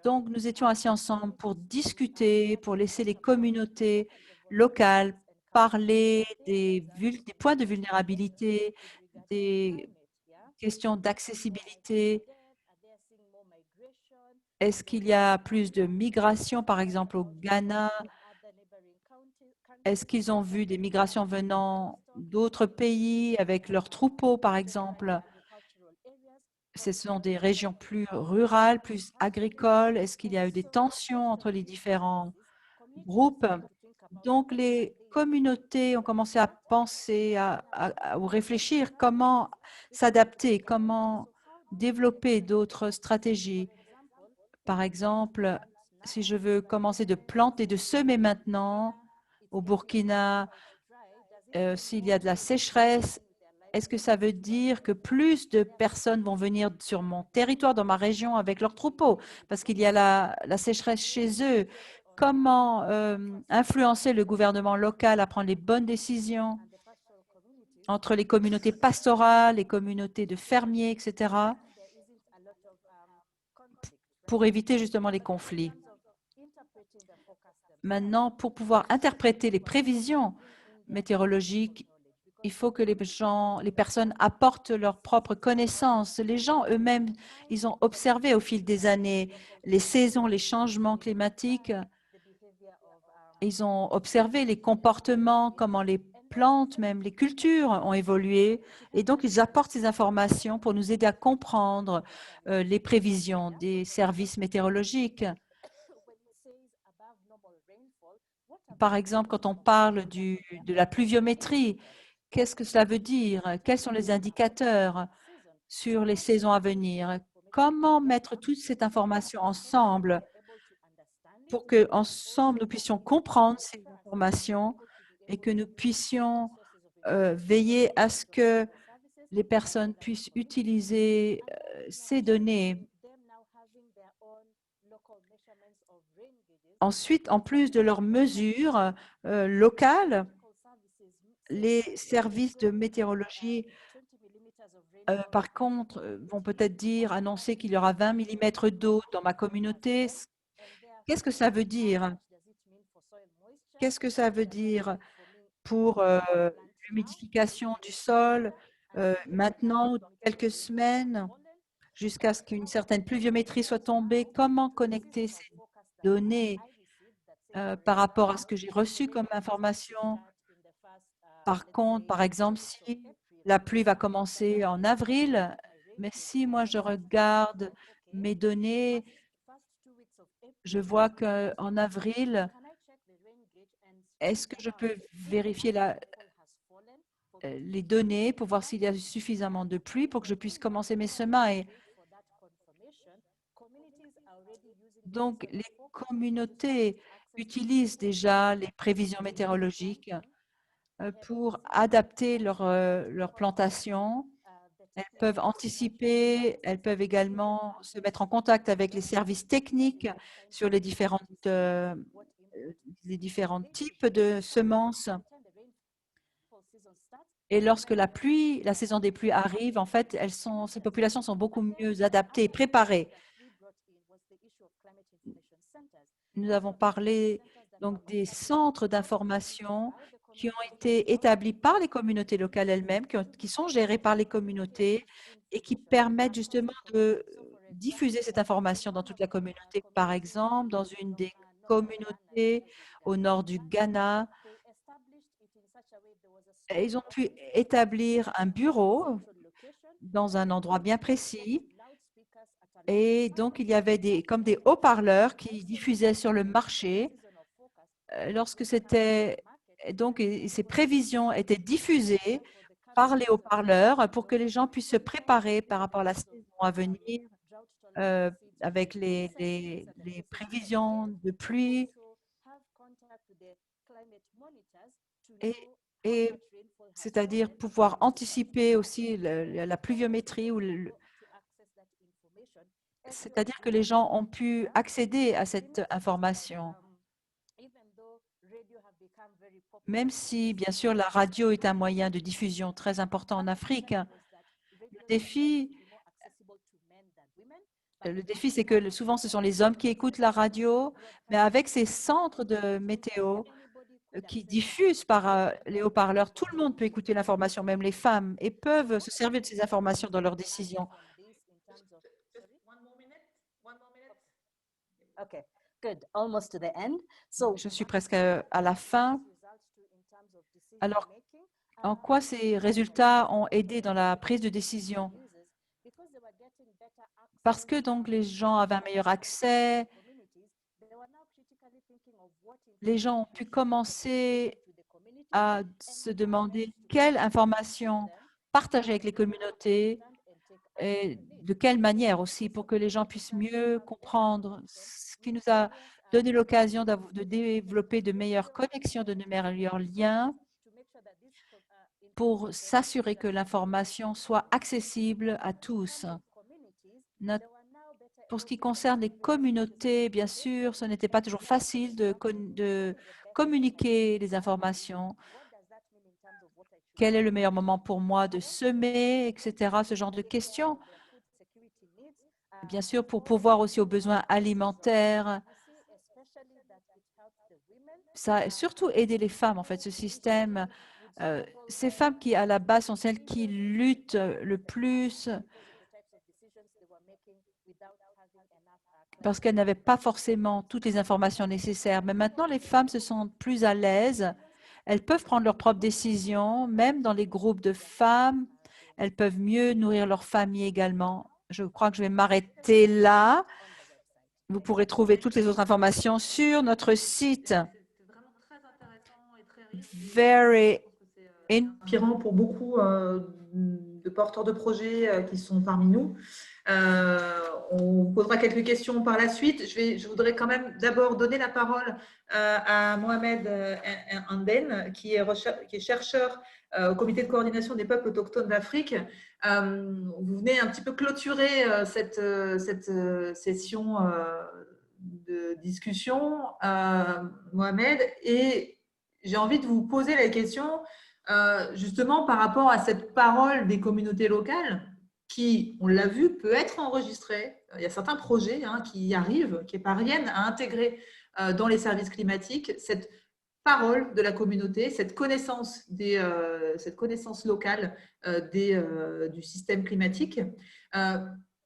Donc, nous étions assis ensemble pour discuter, pour laisser les communautés locales parler des points de vulnérabilité, des questions d'accessibilité. Est-ce qu'il y a plus de migration, par exemple, au Ghana? Est-ce qu'ils ont vu des migrations venant d'autres pays avec leurs troupeaux, par exemple? Ce sont des régions plus rurales, plus agricoles. Est-ce qu'il y a eu des tensions entre les différents groupes? Donc, les communautés ont commencé à penser ou réfléchir comment s'adapter, comment développer d'autres stratégies. Par exemple, si je veux commencer de planter, de semer maintenant au Burkina, s'il y a de la sécheresse, est-ce que ça veut dire que plus de personnes vont venir sur mon territoire, dans ma région, avec leurs troupeaux, parce qu'il y a la sécheresse chez eux? Comment influencer le gouvernement local à prendre les bonnes décisions entre les communautés pastorales, les communautés de fermiers, etc., pour éviter justement les conflits? Maintenant, pour pouvoir interpréter les prévisions météorologiques, il faut que les personnes apportent leurs propres connaissances. Les gens eux-mêmes, ils ont observé au fil des années les saisons, les changements climatiques. Ils ont observé les comportements, comment les plantes, même les cultures ont évolué. Et donc, ils apportent ces informations pour nous aider à comprendre les prévisions des services météorologiques. Par exemple, quand on parle de la pluviométrie, qu'est-ce que cela veut dire? Quels sont les indicateurs sur les saisons à venir? Comment mettre toute cette information ensemble pour que ensemble nous puissions comprendre ces informations et que nous puissions veiller à ce que les personnes puissent utiliser ces données. Ensuite, en plus de leurs mesures locales, les services de météorologie, par contre, vont peut-être annoncer qu'il y aura 20 mm d'eau dans ma communauté. Qu'est-ce que ça veut dire? Qu'est-ce que ça veut dire pour l'humidification du sol maintenant, dans quelques semaines, jusqu'à ce qu'une certaine pluviométrie soit tombée? Comment connecter ces données par rapport à ce que j'ai reçu comme information? Par contre, par exemple, si la pluie va commencer en avril, mais si moi je regarde mes données, je vois qu'en avril, est-ce que je peux vérifier les données pour voir s'il y a suffisamment de pluie pour que je puisse commencer mes semailles? Donc, les communautés utilisent déjà les prévisions météorologiques pour adapter leur plantation. Elles peuvent anticiper, elles peuvent également se mettre en contact avec les services techniques sur les différents types de semences. Et lorsque la saison des pluies arrive, en fait, ces populations sont beaucoup mieux adaptées et préparées. Nous avons parlé donc des centres d'information qui ont été établis par les communautés locales elles-mêmes, qui sont gérés par les communautés et qui permettent justement de diffuser cette information dans toute la communauté. Par exemple, dans une des communautés au nord du Ghana, ils ont pu établir un bureau dans un endroit bien précis Et donc, il y avait comme des haut-parleurs qui diffusaient sur le marché lorsque c'était… Donc, ces prévisions étaient diffusées par les haut-parleurs pour que les gens puissent se préparer par rapport à la saison à venir avec les prévisions de pluie et c'est-à-dire pouvoir anticiper aussi la pluviométrie ou c'est-à-dire que les gens ont pu accéder à cette information. Même si, bien sûr, la radio est un moyen de diffusion très important en Afrique, le défi, c'est que souvent, ce sont les hommes qui écoutent la radio, mais avec ces centres de météo qui diffusent par les haut-parleurs, tout le monde peut écouter l'information, même les femmes, et peuvent se servir de ces informations dans leurs décisions. Okay, good. Almost to the end. Je suis presque à la fin. Alors, en quoi ces résultats ont aidé dans la prise de décision? Parce que donc les gens avaient un meilleur accès, les gens ont pu commencer à se demander quelle information partager avec les communautés et de quelle manière aussi pour que les gens puissent mieux comprendre, ce qui nous a donné l'occasion de développer de meilleures connexions, de meilleurs liens pour s'assurer que l'information soit accessible à tous. Pour ce qui concerne les communautés, bien sûr, ce n'était pas toujours facile de communiquer les informations. Quel est le meilleur moment pour moi de semer, etc., ce genre de questions. Bien sûr, pour pourvoir aussi aux besoins alimentaires. Ça a surtout aidé les femmes, en fait, ce système. Ces femmes qui, à la base, sont celles qui luttent le plus parce qu'elles n'avaient pas forcément toutes les informations nécessaires. Mais maintenant, les femmes se sentent plus à l'aise. Elles peuvent prendre leurs propres décisions, même dans les groupes de femmes. Elles peuvent mieux nourrir leur famille également. Je crois que je vais m'arrêter là. Vous pourrez trouver toutes les autres informations sur notre site. Very inspirant pour beaucoup de porteurs de projets qui sont parmi nous. On vous posera quelques questions par la suite. Je voudrais quand même d'abord donner la parole à Mohamed Anden, qui est chercheur au comité de coordination des peuples autochtones d'Afrique. Vous venez un petit peu clôturer cette session de discussion, Mohamed, et j'ai envie de vous poser la question justement par rapport à cette parole des communautés locales qui, on l'a vu, peut être enregistrée. Il y a certains projets qui y arrivent, qui parviennent à intégrer dans les services climatiques cette parole de la communauté, cette connaissance locale du système climatique.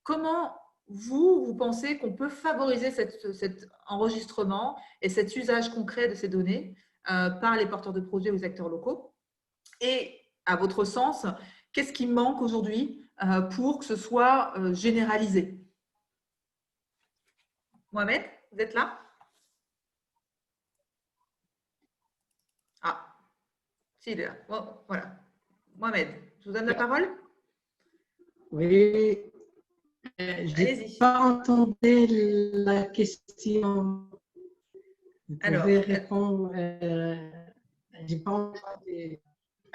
Comment vous pensez qu'on peut favoriser cet enregistrement et cet usage concret de ces données par les porteurs de projets ou les acteurs locaux? Et à votre sens, qu'est-ce qui manque aujourd'hui pour que ce soit généralisé? Mohamed, vous êtes là? Ah, si, il est là. Bon, voilà. Mohamed, je vous donne la parole. Oui, je n'ai pas entendu la question. Vous pouvez répondre. J'ai pas entendu.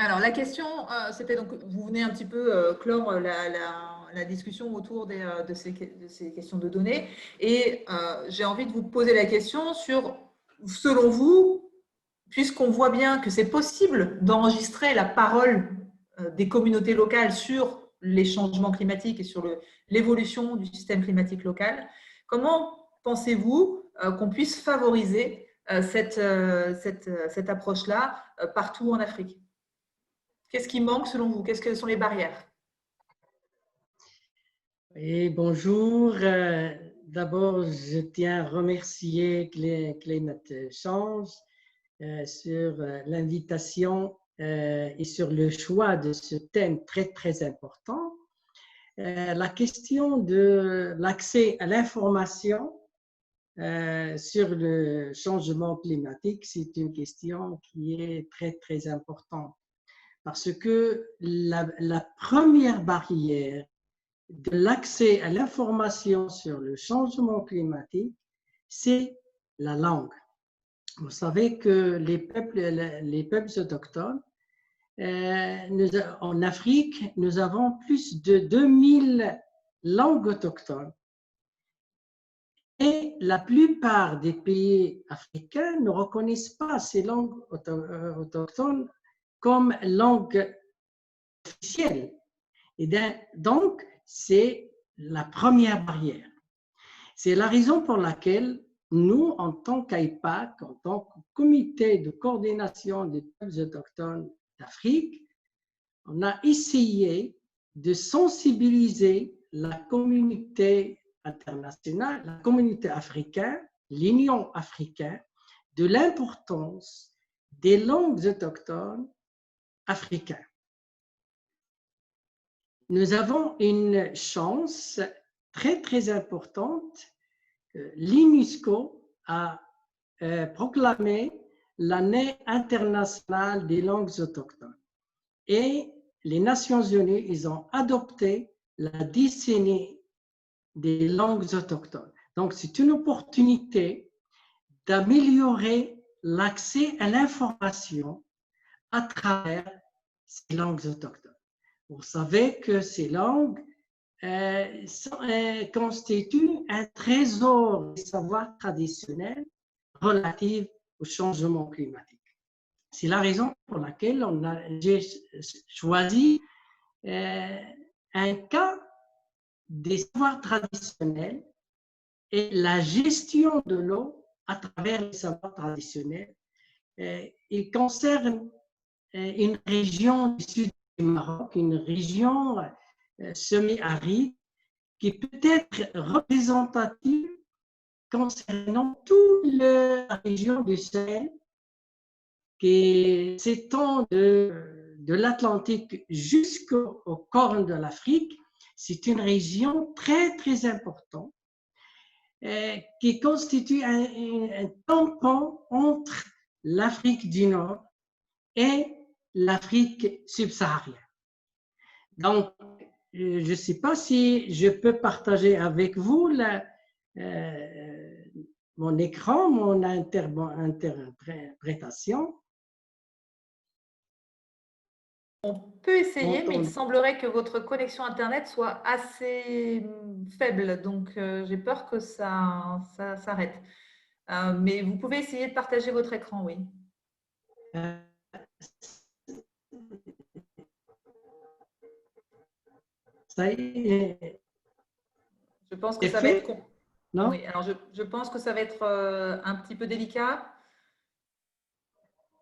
Alors, la question, c'était donc, vous venez un petit peu clore la discussion autour de ces questions de données. Et j'ai envie de vous poser la question sur, selon vous, puisqu'on voit bien que c'est possible d'enregistrer la parole des communautés locales sur les changements climatiques et sur l'évolution du système climatique local, comment pensez-vous qu'on puisse favoriser cette approche-là partout en Afrique? Qu'est-ce qui manque selon vous? Qu'est-ce que sont les barrières? Et bonjour. D'abord, je tiens à remercier Climate Change sur l'invitation et sur le choix de ce thème très, très important. la question de l'accès à l'information sur le changement climatique, c'est une question qui est très, très importante. Parce que la première barrière de l'accès à l'information sur le changement climatique, c'est la langue. Vous savez que les peuples autochtones, en Afrique, nous avons plus de 2000 langues autochtones. Et la plupart des pays africains ne reconnaissent pas ces langues autochtones comme langue officielle. Et donc, c'est la première barrière. C'est la raison pour laquelle nous, en tant qu'AIPAC, en tant que comité de coordination des peuples autochtones d'Afrique, on a essayé de sensibiliser la communauté internationale, la communauté africaine, l'Union africaine, de l'importance des langues autochtones africaines. Nous avons une chance très, très importante. L'UNESCO a proclamé l'année internationale des langues autochtones. Et les Nations Unies, ils ont adopté la décennie des langues autochtones. Donc, c'est une opportunité d'améliorer l'accès à l'information à travers ces langues autochtones. Vous savez que ces langues constituent un trésor des savoirs traditionnels relatifs au changement climatique. C'est la raison pour laquelle j'ai choisi un cas des savoirs traditionnels et la gestion de l'eau à travers les savoirs traditionnels. Il concerne une région du sud du Maroc, une région semi-aride qui peut être représentative concernant toute la région du Sahel qui s'étend de l'Atlantique jusqu'au corne de l'Afrique. C'est une région très, très importante qui constitue un tampon entre l'Afrique du Nord et l'Afrique subsaharienne. Donc, je ne sais pas si je peux partager avec vous mon écran, mon interprétation. On peut essayer, mais il semblerait que votre connexion Internet soit assez faible. Donc, j'ai peur que ça s'arrête. Mais vous pouvez essayer de partager votre écran, oui. Ça y est. Je pense que ça va être... Non ? Oui, alors je pense que ça va être un petit peu délicat.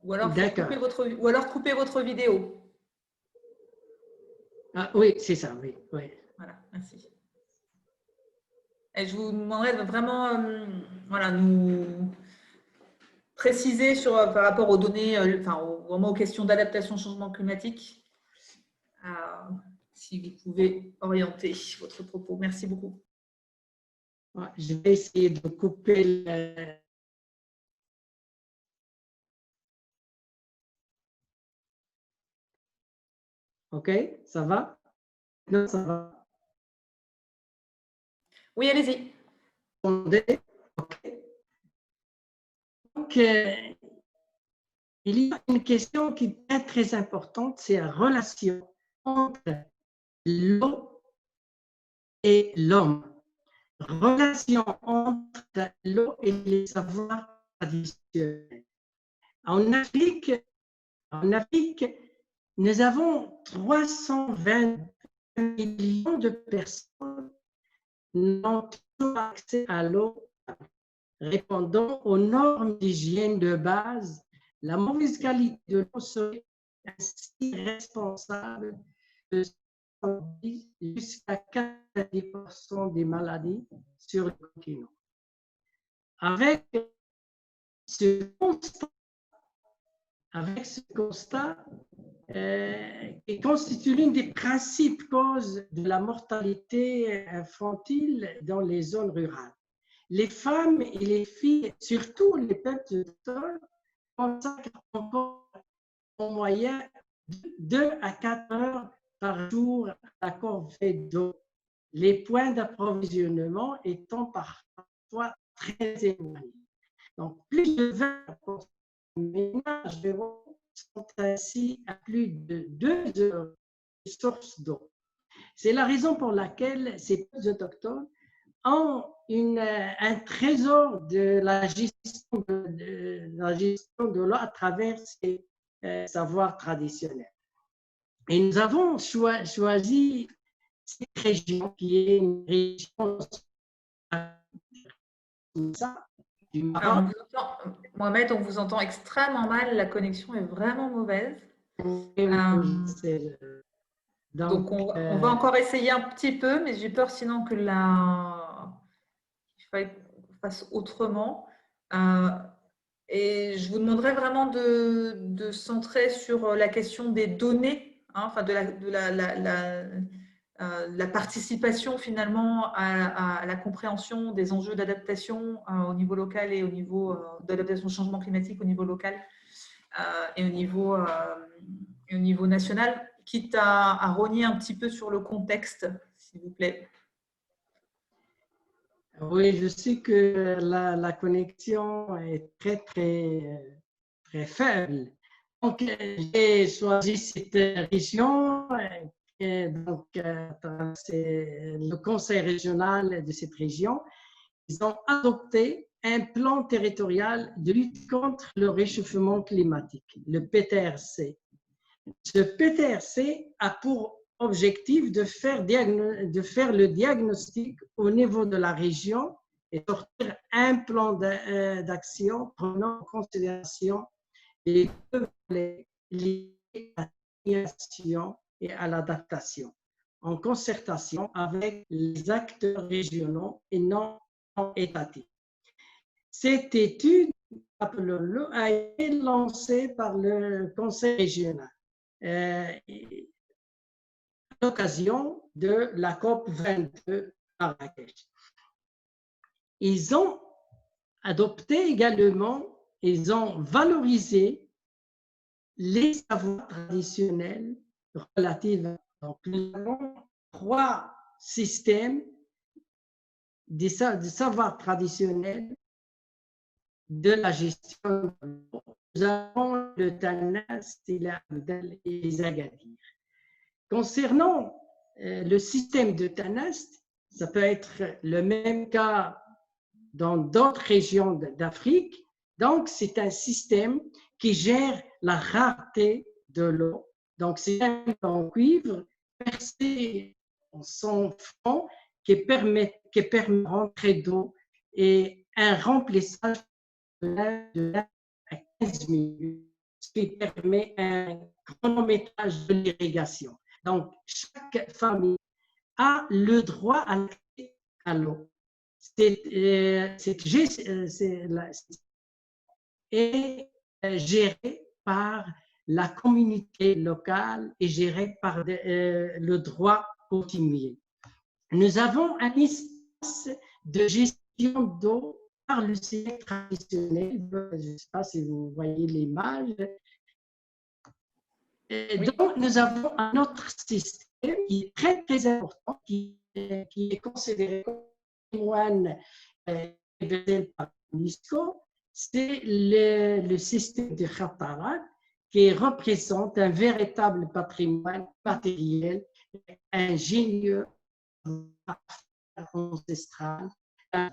Ou alors, coupez votre vidéo. Ah, oui, c'est ça, oui, oui. Voilà, merci. Et je vous demanderai de vraiment nous préciser par rapport aux données, vraiment aux questions d'adaptation au changement climatique, si vous pouvez orienter votre propos. Merci beaucoup. Ouais, je vais essayer de couper OK, ça va? Non, ça va. Oui, allez-y. OK. Donc, il y a une question qui est très importante, c'est la relation entre l'eau et l'homme. Relation entre l'eau et les savoirs traditionnels. En Afrique, nous avons 320 millions de personnes n'ont pas accès à l'eau, répondant aux normes d'hygiène de base. La mauvaise qualité de l'eau serait ainsi responsable de jusqu'à 90% des maladies sur le continent. Avec ce constat, qui constitue l'une des principales causes de la mortalité infantile dans les zones rurales. Les femmes et les filles, surtout les peuples autochtones, consacrent encore en moyenne 2 à 4 heures par jour à la corvée d'eau, les points d'approvisionnement étant parfois très éloignés. Donc, plus de 20% des ménages sont ainsi à plus de 2 heures de source d'eau. C'est la raison pour laquelle ces peuples autochtones ont un trésor de la gestion de l'eau à travers ces savoirs traditionnels. Et nous avons choisi cette région qui est une région du Maroc. Mohamed, on vous entend extrêmement mal, la connexion est vraiment mauvaise. Donc on va encore essayer un petit peu, mais j'ai peur sinon que il fasse autrement. Et je vous demanderais vraiment de centrer sur la question des données, hein, enfin de la participation finalement à la compréhension des enjeux d'adaptation au niveau local et au niveau d'adaptation au changement climatique au niveau local et au niveau national, quitte à rogner un petit peu sur le contexte, s'il vous plaît. Oui, je sais que la connexion est très faible. Donc, j'ai choisi cette région. Et donc, c'est le conseil régional de cette région. Ils ont adopté un plan territorial de lutte contre le réchauffement climatique, le PTRC. Ce PTRC a pour objectif de faire le diagnostic au niveau de la région et sortir un plan d'action prenant en considération les volets liés à l'innovation et à l'adaptation, en concertation avec les acteurs régionaux et non étatiques. Cette étude a été lancée par le Conseil régional à l'occasion de la COP 22 à Marrakech. Ils ont adopté également, ils ont valorisé les savoirs traditionnels relatifs. Donc, nous avons 3 systèmes de savoirs traditionnels de la gestion de l'eau. Nous avons le Tanast et les Agadir. Concernant le système de Tanast, ça peut être le même cas dans d'autres régions d'Afrique. Donc, c'est un système qui gère la rareté de l'eau. Donc, c'est un en cuivre percé en son fond qui permet d'entrer d'eau et un remplissage de l'eau à 15 minutes, ce qui permet un chronométrage de l'irrigation. Donc, chaque famille a le droit à l'accès à l'eau. Est géré par la communauté locale et géré par le droit coutumier. Nous avons un espace de gestion d'eau par le système traditionnel. Je ne sais pas si vous voyez l'image. Donc, nous avons un autre système qui est très important, qui est considéré comme patrimoine par l'UNESCO. C'est le système de Khatara qui représente un véritable patrimoine matériel, ingénieux, ancestral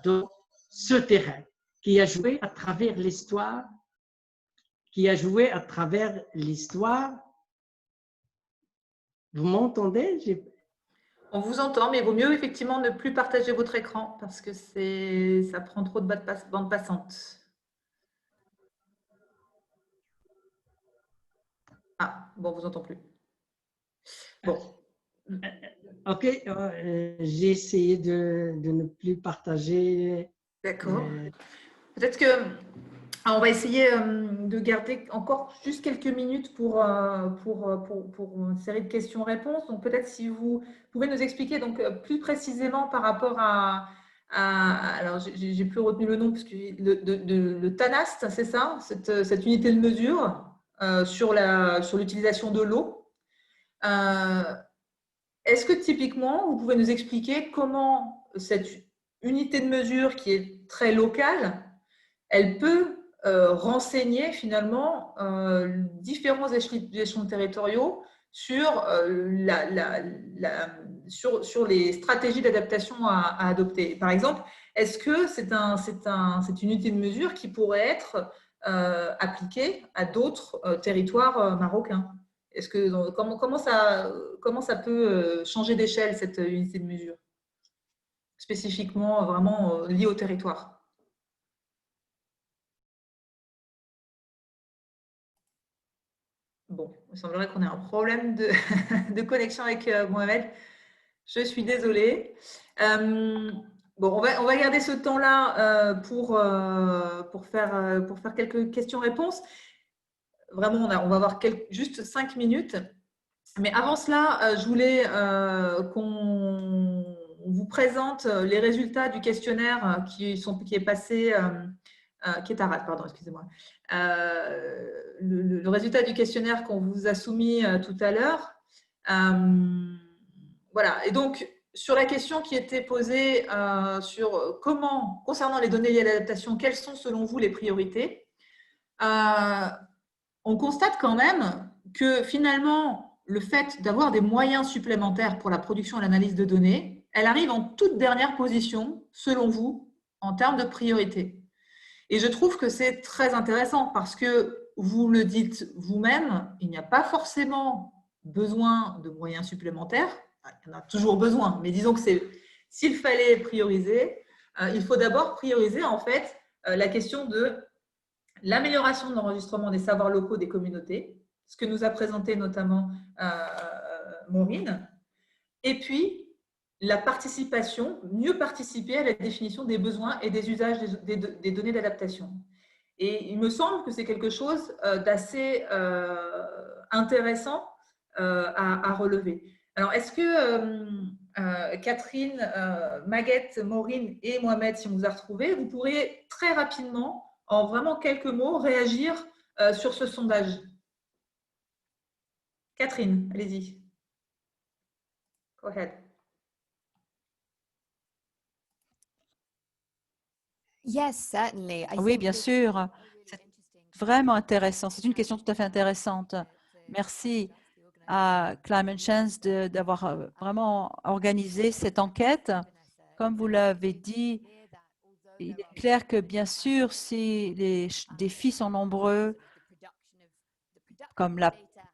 de ce terrain qui a joué à travers l'histoire, Vous m'entendez? On vous entend, mais il vaut mieux effectivement ne plus partager votre écran parce que ça prend trop de bande passante. Ah, bon, on ne vous entend plus. Bon. Ok, j'ai essayé de ne plus partager. D'accord. Peut-être que on va essayer de garder encore juste quelques minutes pour une série de questions-réponses. Donc, peut-être si vous pouvez nous expliquer donc, plus précisément par rapport alors, j'ai plus retenu le nom, parce que le TANAST, c'est ça, cette unité de mesure sur l'utilisation de l'eau. Est-ce que typiquement, vous pouvez nous expliquer comment cette unité de mesure qui est très locale, elle peut renseigner finalement différents échelons territoriaux sur, sur les stratégies d'adaptation à adopter. Par exemple, est-ce que c'est une unité de mesure qui pourrait être appliquée à d'autres territoires marocains? Est-ce que, comment ça peut changer d'échelle, cette unité de mesure, spécifiquement vraiment liée au territoire? Bon, il semblerait qu'on ait un problème de connexion avec Mohamed. Je suis désolée. Bon, on va garder ce temps-là pour faire quelques questions-réponses. Vraiment, on va avoir juste 5 minutes. Mais avant cela, je voulais qu'on vous présente les résultats du questionnaire qui est passé, qui est à rate, pardon, excusez-moi. Le résultat du questionnaire qu'on vous a soumis tout à l'heure. Voilà, et donc, sur la question qui était posée sur concernant les données liées à l'adaptation, quelles sont selon vous les priorités, on constate quand même que finalement, le fait d'avoir des moyens supplémentaires pour la production et l'analyse de données, elle arrive en toute dernière position, selon vous, en termes de priorité. Et je trouve que c'est très intéressant parce que vous le dites vous-même, il n'y a pas forcément besoin de moyens supplémentaires. Il y en a toujours besoin, mais disons que s'il fallait prioriser, il faut d'abord prioriser en fait la question de l'amélioration de l'enregistrement des savoirs locaux des communautés, ce que nous a présenté notamment Maureen, et puis la participation, mieux participer à la définition des besoins et des usages des données d'adaptation. Et il me semble que c'est quelque chose d'assez intéressant à relever. Alors, est-ce que Catherine, Maguette, Maureen et Mohamed, si on vous a retrouvés, vous pourriez très rapidement, en vraiment quelques mots, réagir sur ce sondage? Catherine, allez-y. Go ahead. Yes, certainly. I Oui, think bien this is sûr. really C'est interesting. vraiment intéressant. C'est une question tout à fait intéressante. Merci à Climate Change d'avoir vraiment organisé cette enquête. Comme vous l'avez dit, il est clair que bien sûr, si les défis sont nombreux, comme la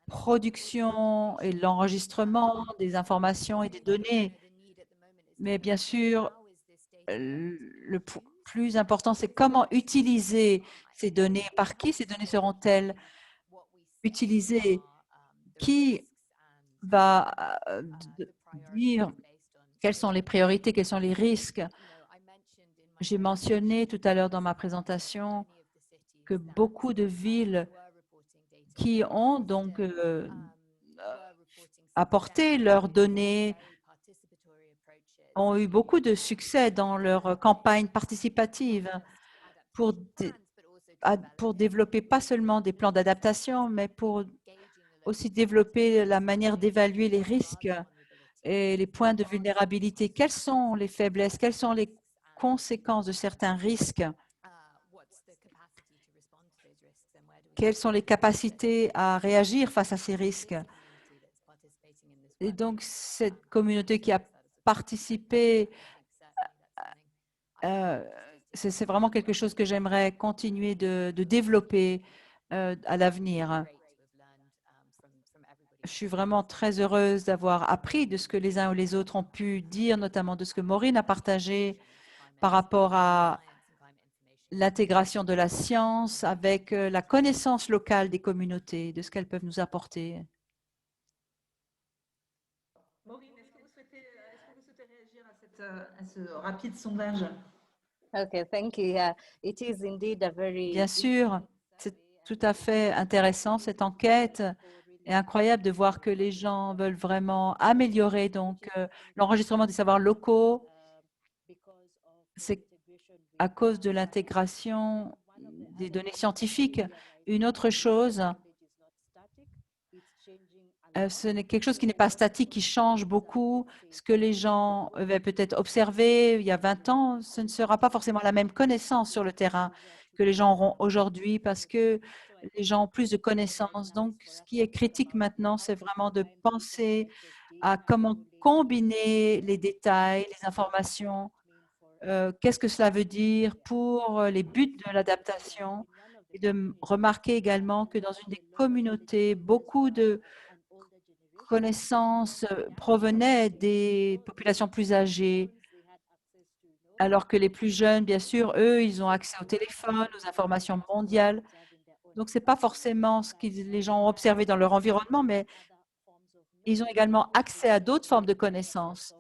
production et l'enregistrement des informations et des données, mais bien sûr, le plus important, c'est comment utiliser ces données. Par qui ces données seront-elles utilisées? Qui va dire quelles sont les priorités, quels sont les risques? J'ai mentionné tout à l'heure dans ma présentation que beaucoup de villes qui ont donc apporté leurs données ont eu beaucoup de succès dans leur campagne participative pour développer pas seulement des plans d'adaptation, mais pour aussi développer la manière d'évaluer les risques et les points de vulnérabilité. Quelles sont les faiblesses? Quelles sont les conséquences de certains risques? Quelles sont les capacités à réagir face à ces risques? Et donc, cette communauté qui a participé, c'est vraiment quelque chose que j'aimerais continuer de développer à l'avenir. Je suis vraiment très heureuse d'avoir appris de ce que les uns ou les autres ont pu dire, notamment de ce que Maureen a partagé par rapport à l'intégration de la science avec la connaissance locale des communautés, de ce qu'elles peuvent nous apporter. Maureen, est-ce que vous souhaitez réagir à ce rapide sondage? Okay, thank you. Yeah, it is indeed a very Bien sûr, c'est tout à fait intéressant cette enquête et incroyable de voir que les gens veulent vraiment améliorer donc l'enregistrement des savoirs locaux. C'est à cause de l'intégration des données scientifiques. Une autre chose, ce n'est quelque chose qui n'est pas statique, qui change beaucoup. Ce que les gens avaient peut-être observé il y a 20 ans, ce ne sera pas forcément la même connaissance sur le terrain que les gens auront aujourd'hui parce que les gens ont plus de connaissances. Donc, ce qui est critique maintenant, c'est vraiment de penser à comment combiner les détails, les informations. Qu'est-ce que cela veut dire pour les buts de l'adaptation et de remarquer également que dans une des communautés, beaucoup de connaissances provenaient des populations plus âgées, alors que les plus jeunes, bien sûr, eux, ils ont accès au téléphone, aux informations mondiales. Donc, ce n'est pas forcément ce que les gens ont observé dans leur environnement, mais ils ont également accès à d'autres formes de connaissances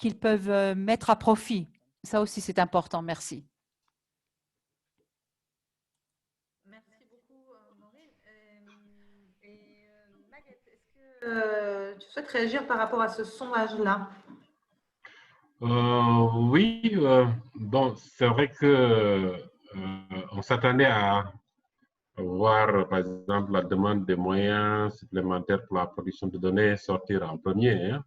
qu'ils peuvent mettre à profit. Ça aussi, c'est important. Merci. Merci beaucoup, Maureen. Maguette, est-ce que tu souhaites réagir par rapport à ce sondage-là? Oui, bon, c'est vrai que on s'attendait à voir, par exemple, la demande de moyens supplémentaires pour la production de données sortir en premier, hein,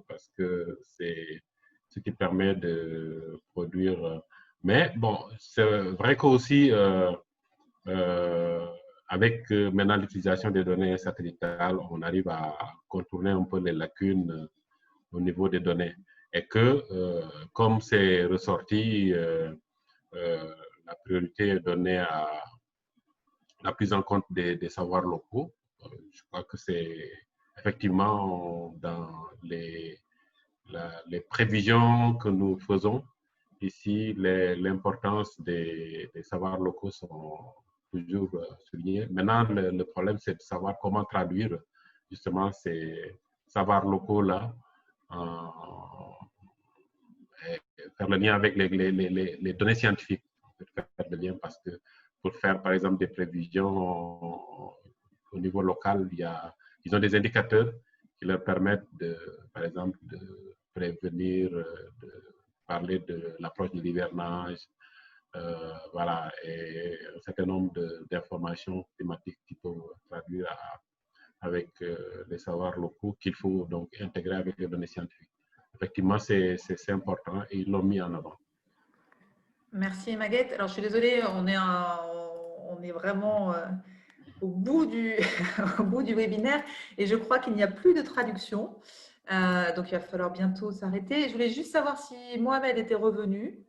parce que c'est ce qui permet de produire. Mais bon, c'est vrai qu'aussi, avec maintenant l'utilisation des données satellitales, on arrive à contourner un peu les lacunes au niveau des données. Et que, comme c'est ressorti, la priorité est donnée à la prise en compte des savoirs locaux. Je crois que c'est effectivement dans les prévisions que nous faisons ici, l'importance des savoirs locaux sont toujours soulignés. Maintenant, le problème, c'est de savoir comment traduire justement ces savoirs locaux-là, faire le lien avec les données scientifiques, faire le lien parce que pour faire, par exemple, des prévisions au niveau local, ils ont des indicateurs qui leur permettent, par exemple, de prévenir, de parler de l'approche de l'hivernage, voilà, et un certain nombre d'informations thématiques qui peuvent traduire avec les savoirs locaux qu'il faut donc intégrer avec les données scientifiques. Effectivement, c'est important et ils l'ont mis en avant. Merci Maguette. Alors je suis désolée, on est vraiment au bout du, au bout du webinaire et je crois qu'il n'y a plus de traduction. Donc il va falloir bientôt s'arrêter. Je voulais juste savoir si Mohamed était revenu.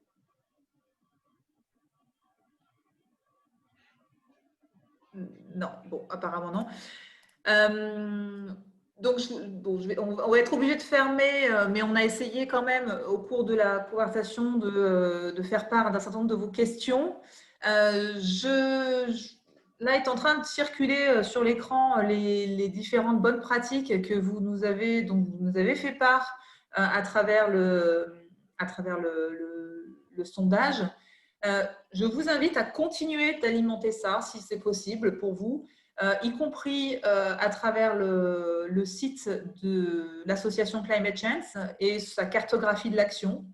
Non, bon, apparemment non. Donc, on va être obligé de fermer, mais on a essayé quand même au cours de la conversation de faire part d'un certain nombre de vos questions. Là est en train de circuler sur l'écran les différentes bonnes pratiques que vous nous avez fait part à travers le sondage. Je vous invite à continuer d'alimenter ça si c'est possible pour vous. Y compris à travers le site de l'association Climate Chance et sa cartographie de l'action.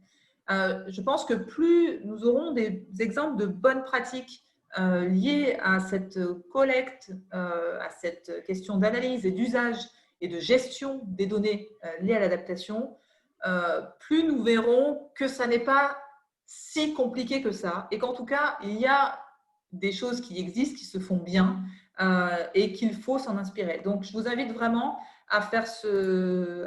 Je pense que plus nous aurons des exemples de bonnes pratiques liées à cette collecte, à cette question d'analyse et d'usage et de gestion des données liées à l'adaptation, plus nous verrons que ça n'est pas si compliqué que ça et qu'en tout cas, il y a des choses qui existent, qui se font bien, et qu'il faut s'en inspirer. Donc, je vous invite vraiment à faire ce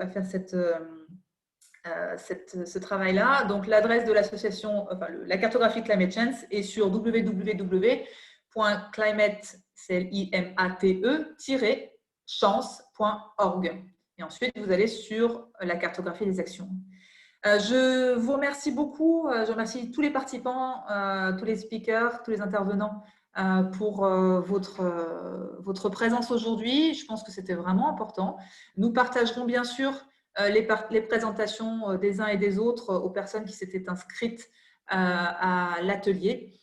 travail-là. Donc, l'adresse de l'association, enfin, la cartographie Climate Change est sur www.climate-chance.org. Et ensuite, vous allez sur la cartographie des actions. Je vous remercie beaucoup. Je remercie tous les participants, tous les speakers, tous les intervenants pour votre présence aujourd'hui. Je pense que c'était vraiment important. Nous partagerons bien sûr les présentations des uns et des autres aux personnes qui s'étaient inscrites à l'atelier.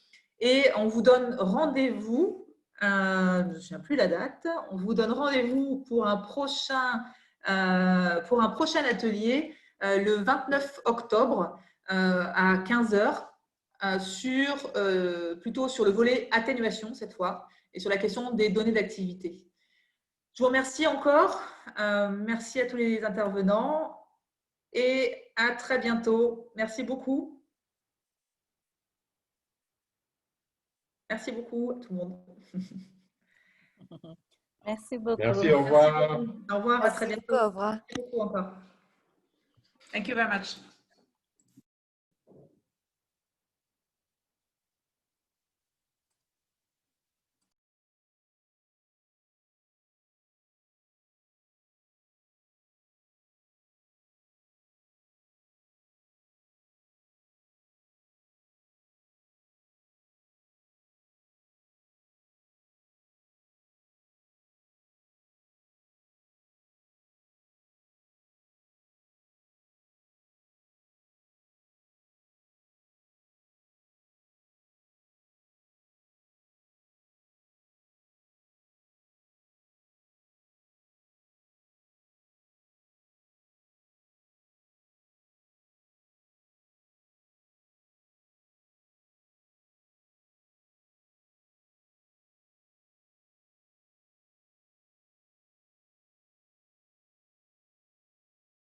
Et on vous donne rendez-vous, je ne me souviens plus la date, on vous donne rendez-vous pour un prochain atelier le 29 octobre à 15 h plutôt sur le volet atténuation cette fois et sur la question des données d'activité. Je vous remercie encore. Merci à tous les intervenants et à très bientôt. Merci beaucoup. Merci beaucoup à tout le monde. Merci beaucoup. Merci, au revoir. Au revoir, à très Merci bientôt. beaucoup, au revoir. Merci beaucoup encore. Thank you very much.